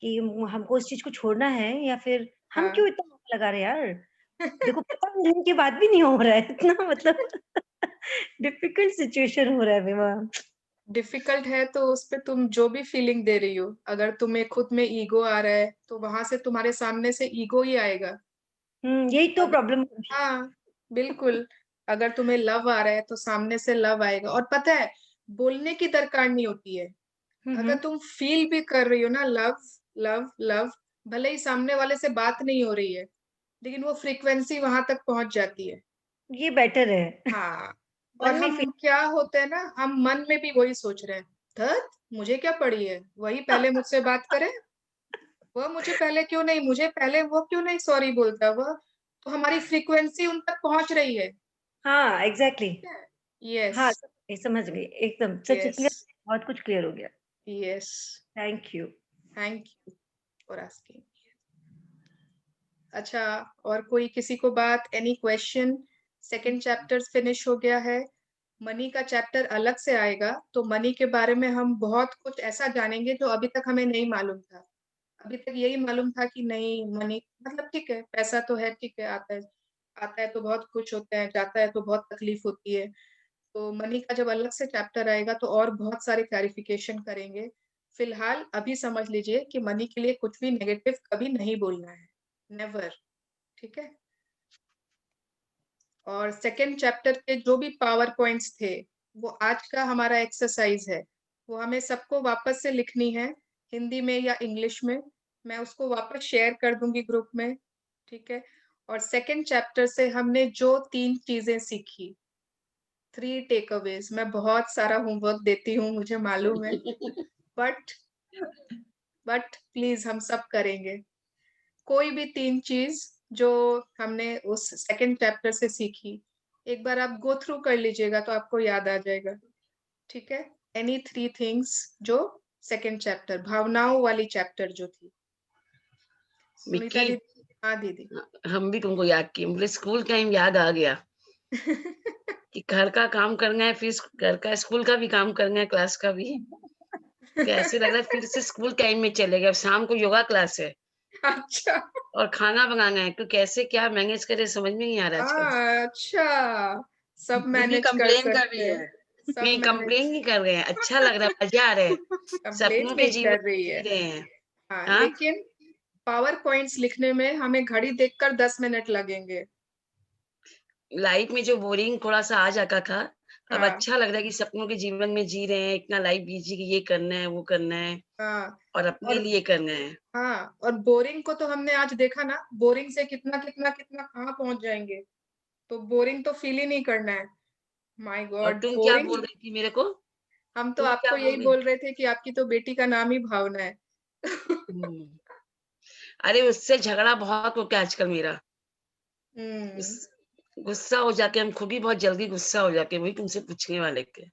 कि हमको उस चीज को छोड़ना है, या फिर हम क्यों इतना मौका लगा रहे हैं यार। देखो 15 दिन के बाद भी नहीं हो रहा है इतना, मतलब डिफिकल्ट सिचुएशन हो रहा है विवा। डिफिकल्ट है तो उस पे तुम जो भी फीलिंग दे रही हो, अगर तुम्हें खुद में ईगो आ रहा है तो वहां से तुम्हारे सामने से ईगो ही आएगा। यही तो प्रॉब्लम। हाँ, बिल्कुल। अगर तुम्हें लव आ रहा है तो सामने से लव आएगा। और पता है, बोलने की दरकार नहीं होती है, अगर तुम फील भी कर रही हो ना लव, लव, लव, भले ही सामने वाले से बात नहीं हो रही है, लेकिन वो फ्रीक्वेंसी वहां तक पहुंच जाती है। ये बेटर है। हाँ, और हम क्या होते हैं ना, हम मन में भी वही सोच रहे हैं, धत मुझे क्या पड़ी है, वही पहले मुझसे बात करे, वह मुझे पहले क्यों नहीं, मुझे पहले वो क्यों नहीं सॉरी बोलता, वह तो हमारी फ्रीक्वेंसी उन तक पहुंच रही है। हाँ एग्जैक्टली। यस, हाँ समझ गई एकदम, सच यस, क्लियर, बहुत कुछ क्लियर हो गया। Yes, thank you. Thank you for asking. अच्छा, और कोई किसी को बात, any question? Second chapter finish हो गया है, मनी का चैप्टर अलग से आएगा, तो मनी के बारे में हम बहुत कुछ ऐसा जानेंगे जो अभी तक हमें नहीं मालूम था। अभी तक यही मालूम था कि नहीं मनी मतलब ठीक है, पैसा तो है, ठीक है, आता है तो बहुत खुश होते हैं, जाता है तो बहुत तकलीफ होती है। तो मनी का जब अलग से चैप्टर आएगा तो और बहुत सारे क्लैरिफिकेशन करेंगे। फिलहाल अभी समझ लीजिए कि मनी के लिए कुछ भी नेगेटिव कभी नहीं बोलना है, नेवर, ठीक है। और सेकंड चैप्टर के जो भी पावर पॉइंट्स थे, वो आज का हमारा एक्सरसाइज है, वो हमें सबको वापस से लिखनी है, हिंदी में या इंग्लिश में। मैं उसको वापस शेयर कर दूंगी ग्रुप में, ठीक है। और सेकंड चैप्टर से हमने जो 3 चीजें सीखी, 3 टेक अवेज, मैं बहुत सारा होमवर्क देती हूँ मुझे मालूम है, बट प्लीज हम सब करेंगे। कोई भी 3 चीज जो हमने उस सेकंड चैप्टर से सीखी, एक बार आप गो थ्रू कर लीजिएगा तो आपको याद आ जाएगा, ठीक है। एनी 3 थिंग्स जो सेकंड चैप्टर, भावनाओं वाली चैप्टर जो थी। सुनीता विक्की, दीदी। हाँ दीदी। हम भी तुमको याद किए, मुझे स्कूल टाइम याद आ गया कि घर का काम करना है, फिर घर का स्कूल का भी काम करना है, क्लास का भी। कैसे लग रहा है फिर से स्कूल टाइम में चले गए। शाम को योगा क्लास है, अच्छा, और खाना बनाना है, तो कैसे क्या मैनेज करे समझ में नहीं आ रहा आजकल। अच्छा, सब दीदी मैनेज कर कंप्लेन कर सकते रही हैं, है। सब नहीं, कंप्लेन मैनेज। नहीं कर रहे हैं, अच्छा लग रहा है, मजा आ रहे हैं, कंप्लेन सपनों के नहीं जीवन कर रही जी है। रहे हैं। हाँ, हाँ, लेकिन पावर पॉइंट्स लिखने में हमें घड़ी देखकर 10 मिनट लगेंगे। लाइफ में जो बोरिंग थोड़ा सा आ जाता था, अब हाँ, अच्छा लग रहा है कि सपनों के जीवन में जी रहे हैं, इतना लाइफ बिजी कि ये करना है, वो करना है, हाँ, और अपने और लिए करना है। हाँ, और बोरिंग को तो हमने आज देखा ना, बोरिंग से कितना कितना कितना कहाँ पहुंच जाएंगे। तो बोरिंग तो फील ही नहीं करना है। माय और गॉड, तुम क्या बोरिंग। बोल रही थी मेरे को? हम तो तुम क्या आपको बोल यही रही? बोल रहे थे कि आपकी तो बेटी का नाम ही भावना है। हम्म, अरे उससे झगड़ा बहुत होता है आजकल मेरा। हम्म। गुस्सा हो जाके हम खुद भी बहुत जल्दी गुस्सा हो जाके, वही तुमसे पूछने वाले थे।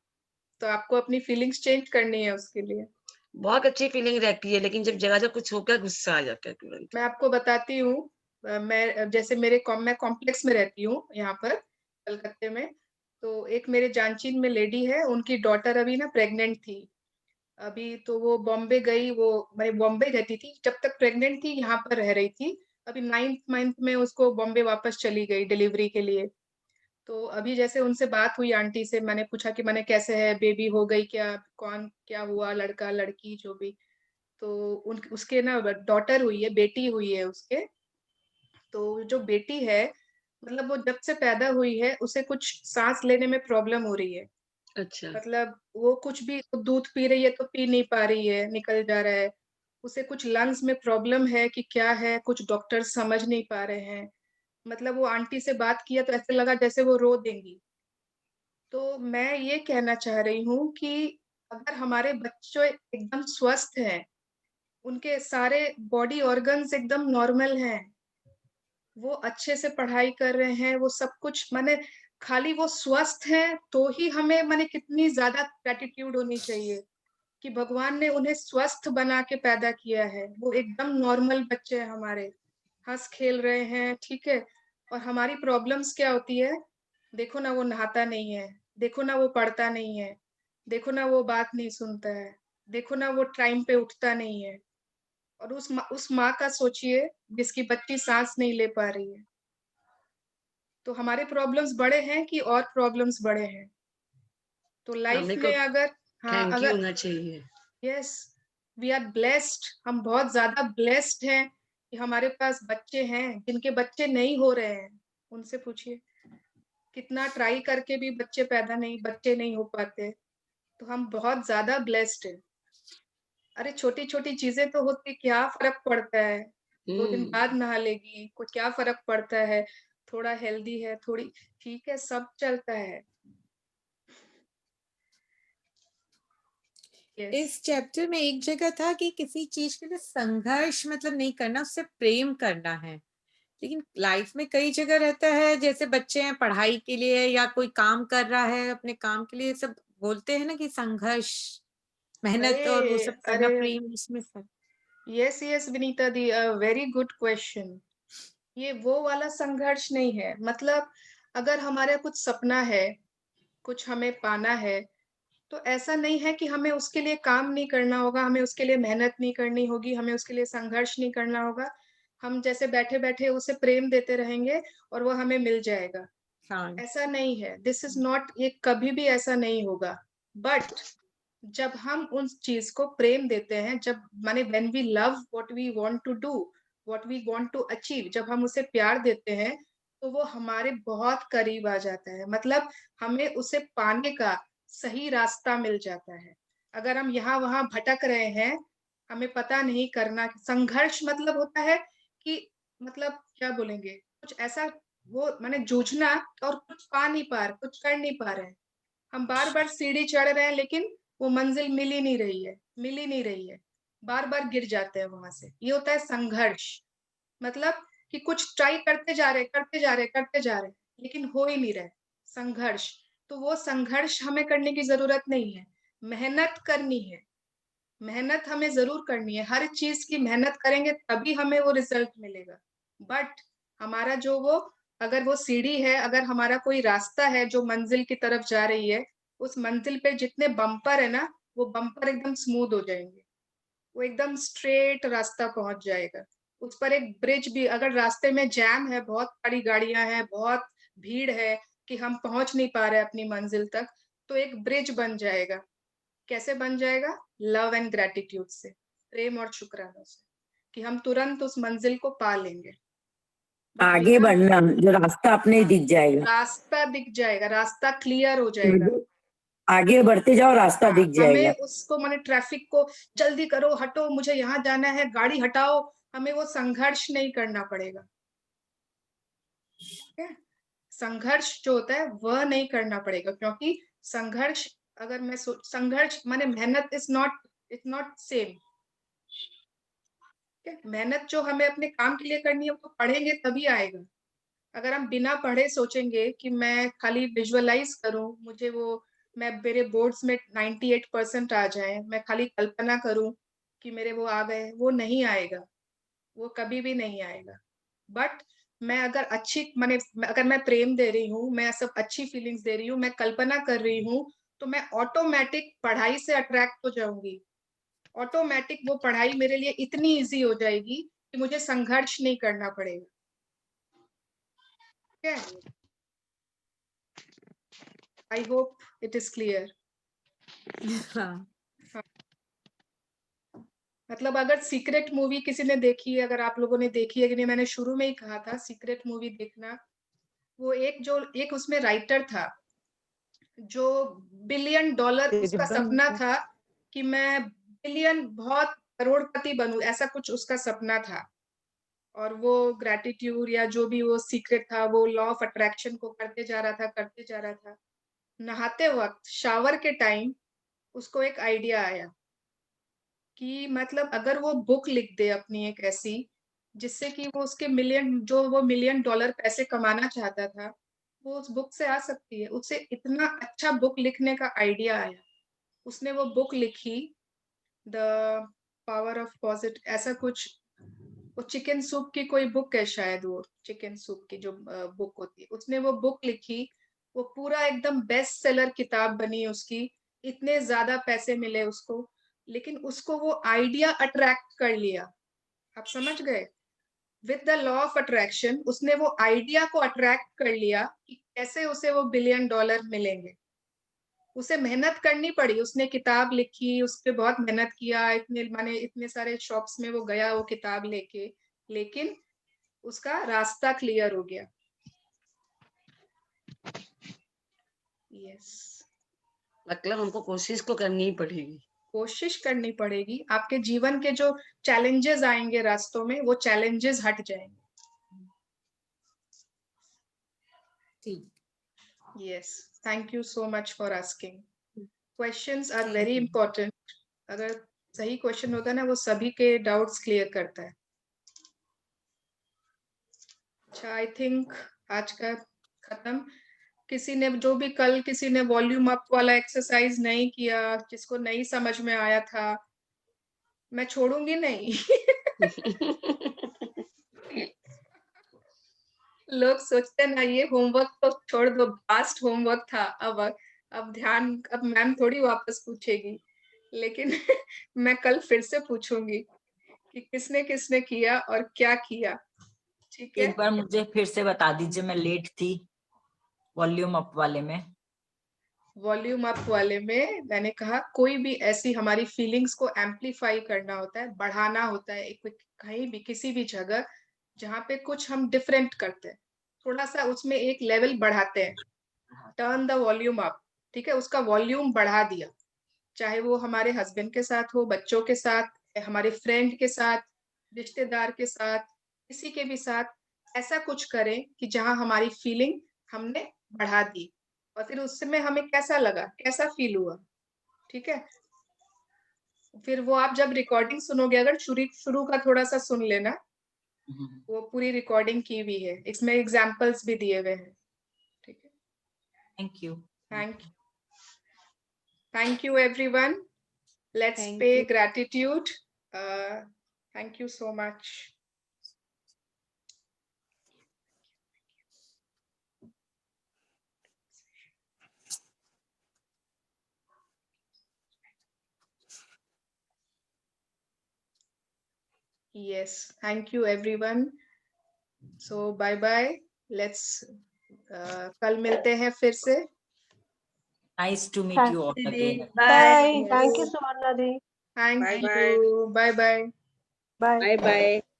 तो आपको अपनी फीलिंग्स चेंज करनी है उसके लिए। बहुत अच्छी फीलिंग रहती है, लेकिन जब जगह जब कुछ होकर गुस्सा आ जाता है तुरंत। मैं आपको बताती हूँ, मैं जैसे मैं कॉम्प्लेक्स में रहती हूँ यहाँ पर कलकत्ते में। तो एक मेरे जानचीन में लेडी है, उनकी डॉटर अभी ना प्रेग्नेंट थी। अभी तो वो बॉम्बे गई, वो मैं बॉम्बे रहती थी जब तक प्रेग्नेंट थी, यहाँ पर रह रही थी। अभी 9th मंथ में उसको बॉम्बे वापस चली गई डिलीवरी के लिए। तो अभी जैसे उनसे बात हुई आंटी से, मैंने पूछा कि मैंने कैसे है, बेबी हो गई क्या, कौन क्या हुआ, लड़का लड़की जो भी। तो उसके ना डॉटर हुई है, बेटी हुई है उसके। तो जो बेटी है, मतलब वो जब से पैदा हुई है उसे कुछ सांस लेने में प्रॉब्लम हो रही है। अच्छा। मतलब वो कुछ भी दूध पी रही है तो पी नहीं पा रही है, निकल जा रहा है। उसे कुछ लंग्स में प्रॉब्लम है कि क्या है, कुछ डॉक्टर समझ नहीं पा रहे हैं। मतलब वो आंटी से बात किया तो ऐसे लगा जैसे वो रो देंगी। तो मैं ये कहना चाह रही हूँ कि अगर हमारे बच्चे एकदम स्वस्थ हैं, उनके सारे बॉडी ऑर्गन्स एकदम नॉर्मल हैं, वो अच्छे से पढ़ाई कर रहे हैं, वो सब कुछ, माने खाली वो स्वस्थ हैं तो ही हमें, माने कितनी ज्यादा ग्रेटिट्यूड होनी चाहिए कि भगवान ने उन्हें स्वस्थ बना के पैदा किया है। वो एकदम नॉर्मल बच्चे हैं हमारे, हंस खेल रहे हैं, ठीक है। और हमारी प्रॉब्लम्स क्या होती है, देखो ना वो नहाता नहीं है, देखो ना वो पढ़ता नहीं है, देखो ना वो बात नहीं सुनता है, देखो ना वो टाइम पे उठता नहीं है। और उस माँ का सोचिए जिसकी बच्ची सांस नहीं ले पा रही है। तो हमारे प्रॉब्लम्स बड़े हैं कि और प्रॉब्लम्स बड़े हैं। तो लाइफ हमें को में अगर, हाँ थैंक यू अगर, होना चाहिए। यस, वी आर ब्लेस्ड, हम बहुत ज्यादा ब्लेस्ड हैं कि हमारे पास बच्चे हैं। जिनके बच्चे नहीं हो रहे हैं उनसे पूछिए, कितना ट्राई करके भी बच्चे नहीं हो पाते। तो हम बहुत ज्यादा ब्लेस्ड हैं। अरे छोटी छोटी चीजें तो होती, क्या फर्क पड़ता है, 2 दिन बाद नहा लेगी, को क्या फर्क पड़ता है, थोड़ा हेल्दी है, थोड़ी ठीक है, सब चलता है। yes. इस चैप्टर में एक जगह था कि किसी चीज के लिए संघर्ष मतलब नहीं करना, उससे प्रेम करना है। लेकिन लाइफ में कई जगह रहता है, जैसे बच्चे हैं पढ़ाई के लिए या कोई काम कर रहा है अपने काम के लिए, सब बोलते हैं ना कि संघर्ष, मेहनत और वो सब करना, अरे प्रेम इसमें सब। यस यस विनीता दी, वेरी गुड क्वेश्चन। ये वो वाला संघर्ष नहीं है। मतलब अगर हमारा कुछ सपना है, कुछ हमें पाना है, तो ऐसा नहीं है कि हमें उसके लिए काम नहीं करना होगा, हमें उसके लिए मेहनत नहीं करनी होगी, हमें उसके लिए संघर्ष नहीं करना होगा। हम जैसे बैठे बैठे उसे प्रेम देते रहेंगे और वो हमें मिल जाएगा, ऐसा नहीं है। दिस इज नॉट, ये कभी भी ऐसा नहीं होगा। बट जब हम उस चीज को प्रेम देते हैं, जब माने when we love what we want to do, what we want to achieve, जब हम उसे प्यार देते हैं तो वो हमारे बहुत करीब आ जाता है। मतलब हमें उसे पाने का सही रास्ता मिल जाता है। अगर हम यहाँ वहां भटक रहे हैं, हमें पता नहीं करना, संघर्ष मतलब होता है कि, मतलब क्या बोलेंगे, कुछ ऐसा, वो माने जूझना, और कुछ पा नहीं पा रहे, कुछ कर नहीं पा रहे हैं। हम बार बार सीढ़ी चढ़ रहे हैं लेकिन वो मंजिल मिल ही नहीं रही है, मिल ही नहीं रही है, बार बार गिर जाते हैं वहां से। ये होता है संघर्ष। मतलब कि कुछ ट्राई करते जा रहे, करते जा रहे, करते जा रहे, लेकिन हो ही नहीं रहे, संघर्ष। तो वो संघर्ष हमें करने की जरूरत नहीं है, मेहनत करनी है। मेहनत हमें जरूर करनी है, हर चीज की मेहनत करेंगे तभी हमें वो रिजल्ट मिलेगा। बट हमारा जो वो, अगर वो सीढ़ी है, अगर हमारा कोई रास्ता है जो मंजिल की तरफ जा रही है, उस मंजिल पे जितने बम्पर है ना, वो बम्पर एकदम स्मूथ हो जाएंगे, वो एकदम स्ट्रेट रास्ता पहुंच जाएगा। उस पर एक ब्रिज भी, अगर रास्ते में जैम है, बहुत सारी गाड़ियां हैं, बहुत भीड़ है कि हम पहुंच नहीं पा रहे अपनी मंजिल तक, तो एक ब्रिज बन जाएगा। कैसे बन जाएगा? लव एंड ग्रेटिट्यूड से, प्रेम और शुक्राना से, कि हम तुरंत उस मंजिल को पा लेंगे। आगे बढ़ना, जो रास्ता अपने दिख जाएगा, रास्ता दिख जाएगा, रास्ता क्लियर हो जाएगा। आगे बढ़ते जाओ, रास्ता दिख जाएगा। हमें उसको, माने ट्रैफिक को, जल्दी करो, हटो, मुझे यहाँ जाना है, गाड़ी हटाओ, हमें वो संघर्ष नहीं करना पड़ेगा। संघर्ष जो होता है वह नहीं करना पड़ेगा, क्योंकि संघर्ष, अगर मैं संघर्ष माने मेहनत is not, it's not same. मेहनत जो हमें अपने काम के लिए करनी है, वो तो पढ़ेंगे तभी आएगा। अगर हम बिना पढ़े सोचेंगे कि मैं खाली विजुअलाइज करूं, मुझे वो, मैं मेरे बोर्ड्स में 98% आ जाए, मैं खाली कल्पना करूं कि मेरे वो आ गए, वो नहीं आएगा, वो कभी भी नहीं आएगा। बट मैं अगर अच्छी, माने अगर मैं प्रेम दे रही हूँ, मैं सब अच्छी फीलिंग्स दे रही हूँ, मैं कल्पना कर रही हूँ, तो मैं ऑटोमेटिक पढ़ाई से अट्रैक्ट हो जाऊंगी। ऑटोमेटिक वो पढ़ाई मेरे लिए इतनी इजी हो जाएगी कि मुझे संघर्ष नहीं करना पड़ेगा। ठीक है? I hope it is clear. मतलब अगर सीक्रेट मूवी किसी ने देखी है, अगर आप लोगों ने देखी है कि नहीं, मैंने शुरू में ही कहा था सीक्रेट मूवी देखना। वो एक उसमें राइटर था जो $1 बिलियन उसका सपना था कि मैं बिलियन बहुत करोड़पति बनूं, ऐसा कुछ उसका सपना था। और वो ग्रैटिट्यूड या जो भी वो सीक्रेट था, वो लॉ ऑफ अट्रैक्शन को करते जा रहा था। नहाते वक्त शावर के टाइम उसको एक आइडिया आया कि मतलब अगर वो बुक लिख दे अपनी एक ऐसी, जिससे कि वो उसके $1 मिलियन पैसे कमाना चाहता था, वो उस बुक से आ सकती है। उसे इतना अच्छा बुक लिखने का आइडिया आया, उसने वो बुक लिखी, द पावर ऑफ पॉजिटिव, ऐसा कुछ। वो चिकन सूप की कोई बुक है शायद, वो चिकन सूप की जो बुक होती है, उसने वो बुक लिखी। वो पूरा एकदम बेस्ट सेलर किताब बनी उसकी, इतने ज्यादा पैसे मिले उसको, लेकिन उसको वो आइडिया अट्रैक्ट कर लिया। आप समझ गए? With the law of attraction उसने वो आइडिया को अट्रैक्ट कर लिया कि कैसे उसे वो $1 बिलियन मिलेंगे। उसे मेहनत करनी पड़ी, उसने किताब लिखी, उस पर बहुत मेहनत किया, इतने सारे शॉप्स में वो गया वो किताब लेके, लेकिन उसका रास्ता क्लियर हो गया। यस, मतलब हमको कोशिश तो करनी ही पड़ेगी। कोशिश करनी पड़ेगी। आपके जीवन के जो चैलेंजेस आएंगे रास्तों में, वो चैलेंजेस हट जाएंगे। Yes, thank you so much for asking. Questions are very important. अगर सही क्वेश्चन होता है ना, वो सभी के डाउट्स क्लियर करता है। अच्छा, आई थिंक आज का खत्म। किसी ने जो भी कल किसी ने वॉल्यूम अप वाला एक्सरसाइज नहीं किया, जिसको नहीं समझ में आया था, मैं छोड़ूंगी नहीं। लोग सोचते ना ये होमवर्क तो छोड़ दो, पास्ट होमवर्क था, अब ध्यान, अब मैम थोड़ी वापस पूछेगी, लेकिन मैं कल फिर से पूछूंगी कि किसने किसने किया और क्या किया। ठीक है, एक बार मुझे फिर से बता दीजिए, मैं लेट थी। वॉल्यूम अप वाले में, वॉल्यूम अप वाले में मैंने कहा कोई भी ऐसी हमारी फीलिंग्स को एम्पलीफाई करना होता है, बढ़ाना होता है, एक कहीं भी किसी भी जगह जहाँ पे कुछ हम डिफरेंट करते हैं, थोड़ा सा उसमें एक लेवल बढ़ाते हैं, टर्न द वॉल्यूम अप। ठीक है, उसका वॉल्यूम बढ़ा दिया, चाहे वो हमारे हस्बैंड के साथ हो, बच्चों के साथ, हमारे फ्रेंड के साथ, रिश्तेदार के साथ, किसी के भी साथ ऐसा कुछ करें कि जहां हमारी फीलिंग हमने बढ़ा दी, और फिर उसमें हमें कैसा लगा, कैसा फील हुआ। ठीक है, फिर वो आप जब रिकॉर्डिंग सुनोगे, अगर शुरू का थोड़ा सा सुन लेना, वो पूरी रिकॉर्डिंग की हुई है, इसमें एग्जाम्पल्स भी दिए हुए हैं। ठीक है, thank you. Thank you everyone. Let's pay gratitude. Thank you so much. Yes, thank you everyone. So bye bye. Let's कल मिलते हैं फिर से। Nice to meet you all again. Bye. Thank you, Suvarna Di. Thank you. Bye bye. Bye. Bye bye.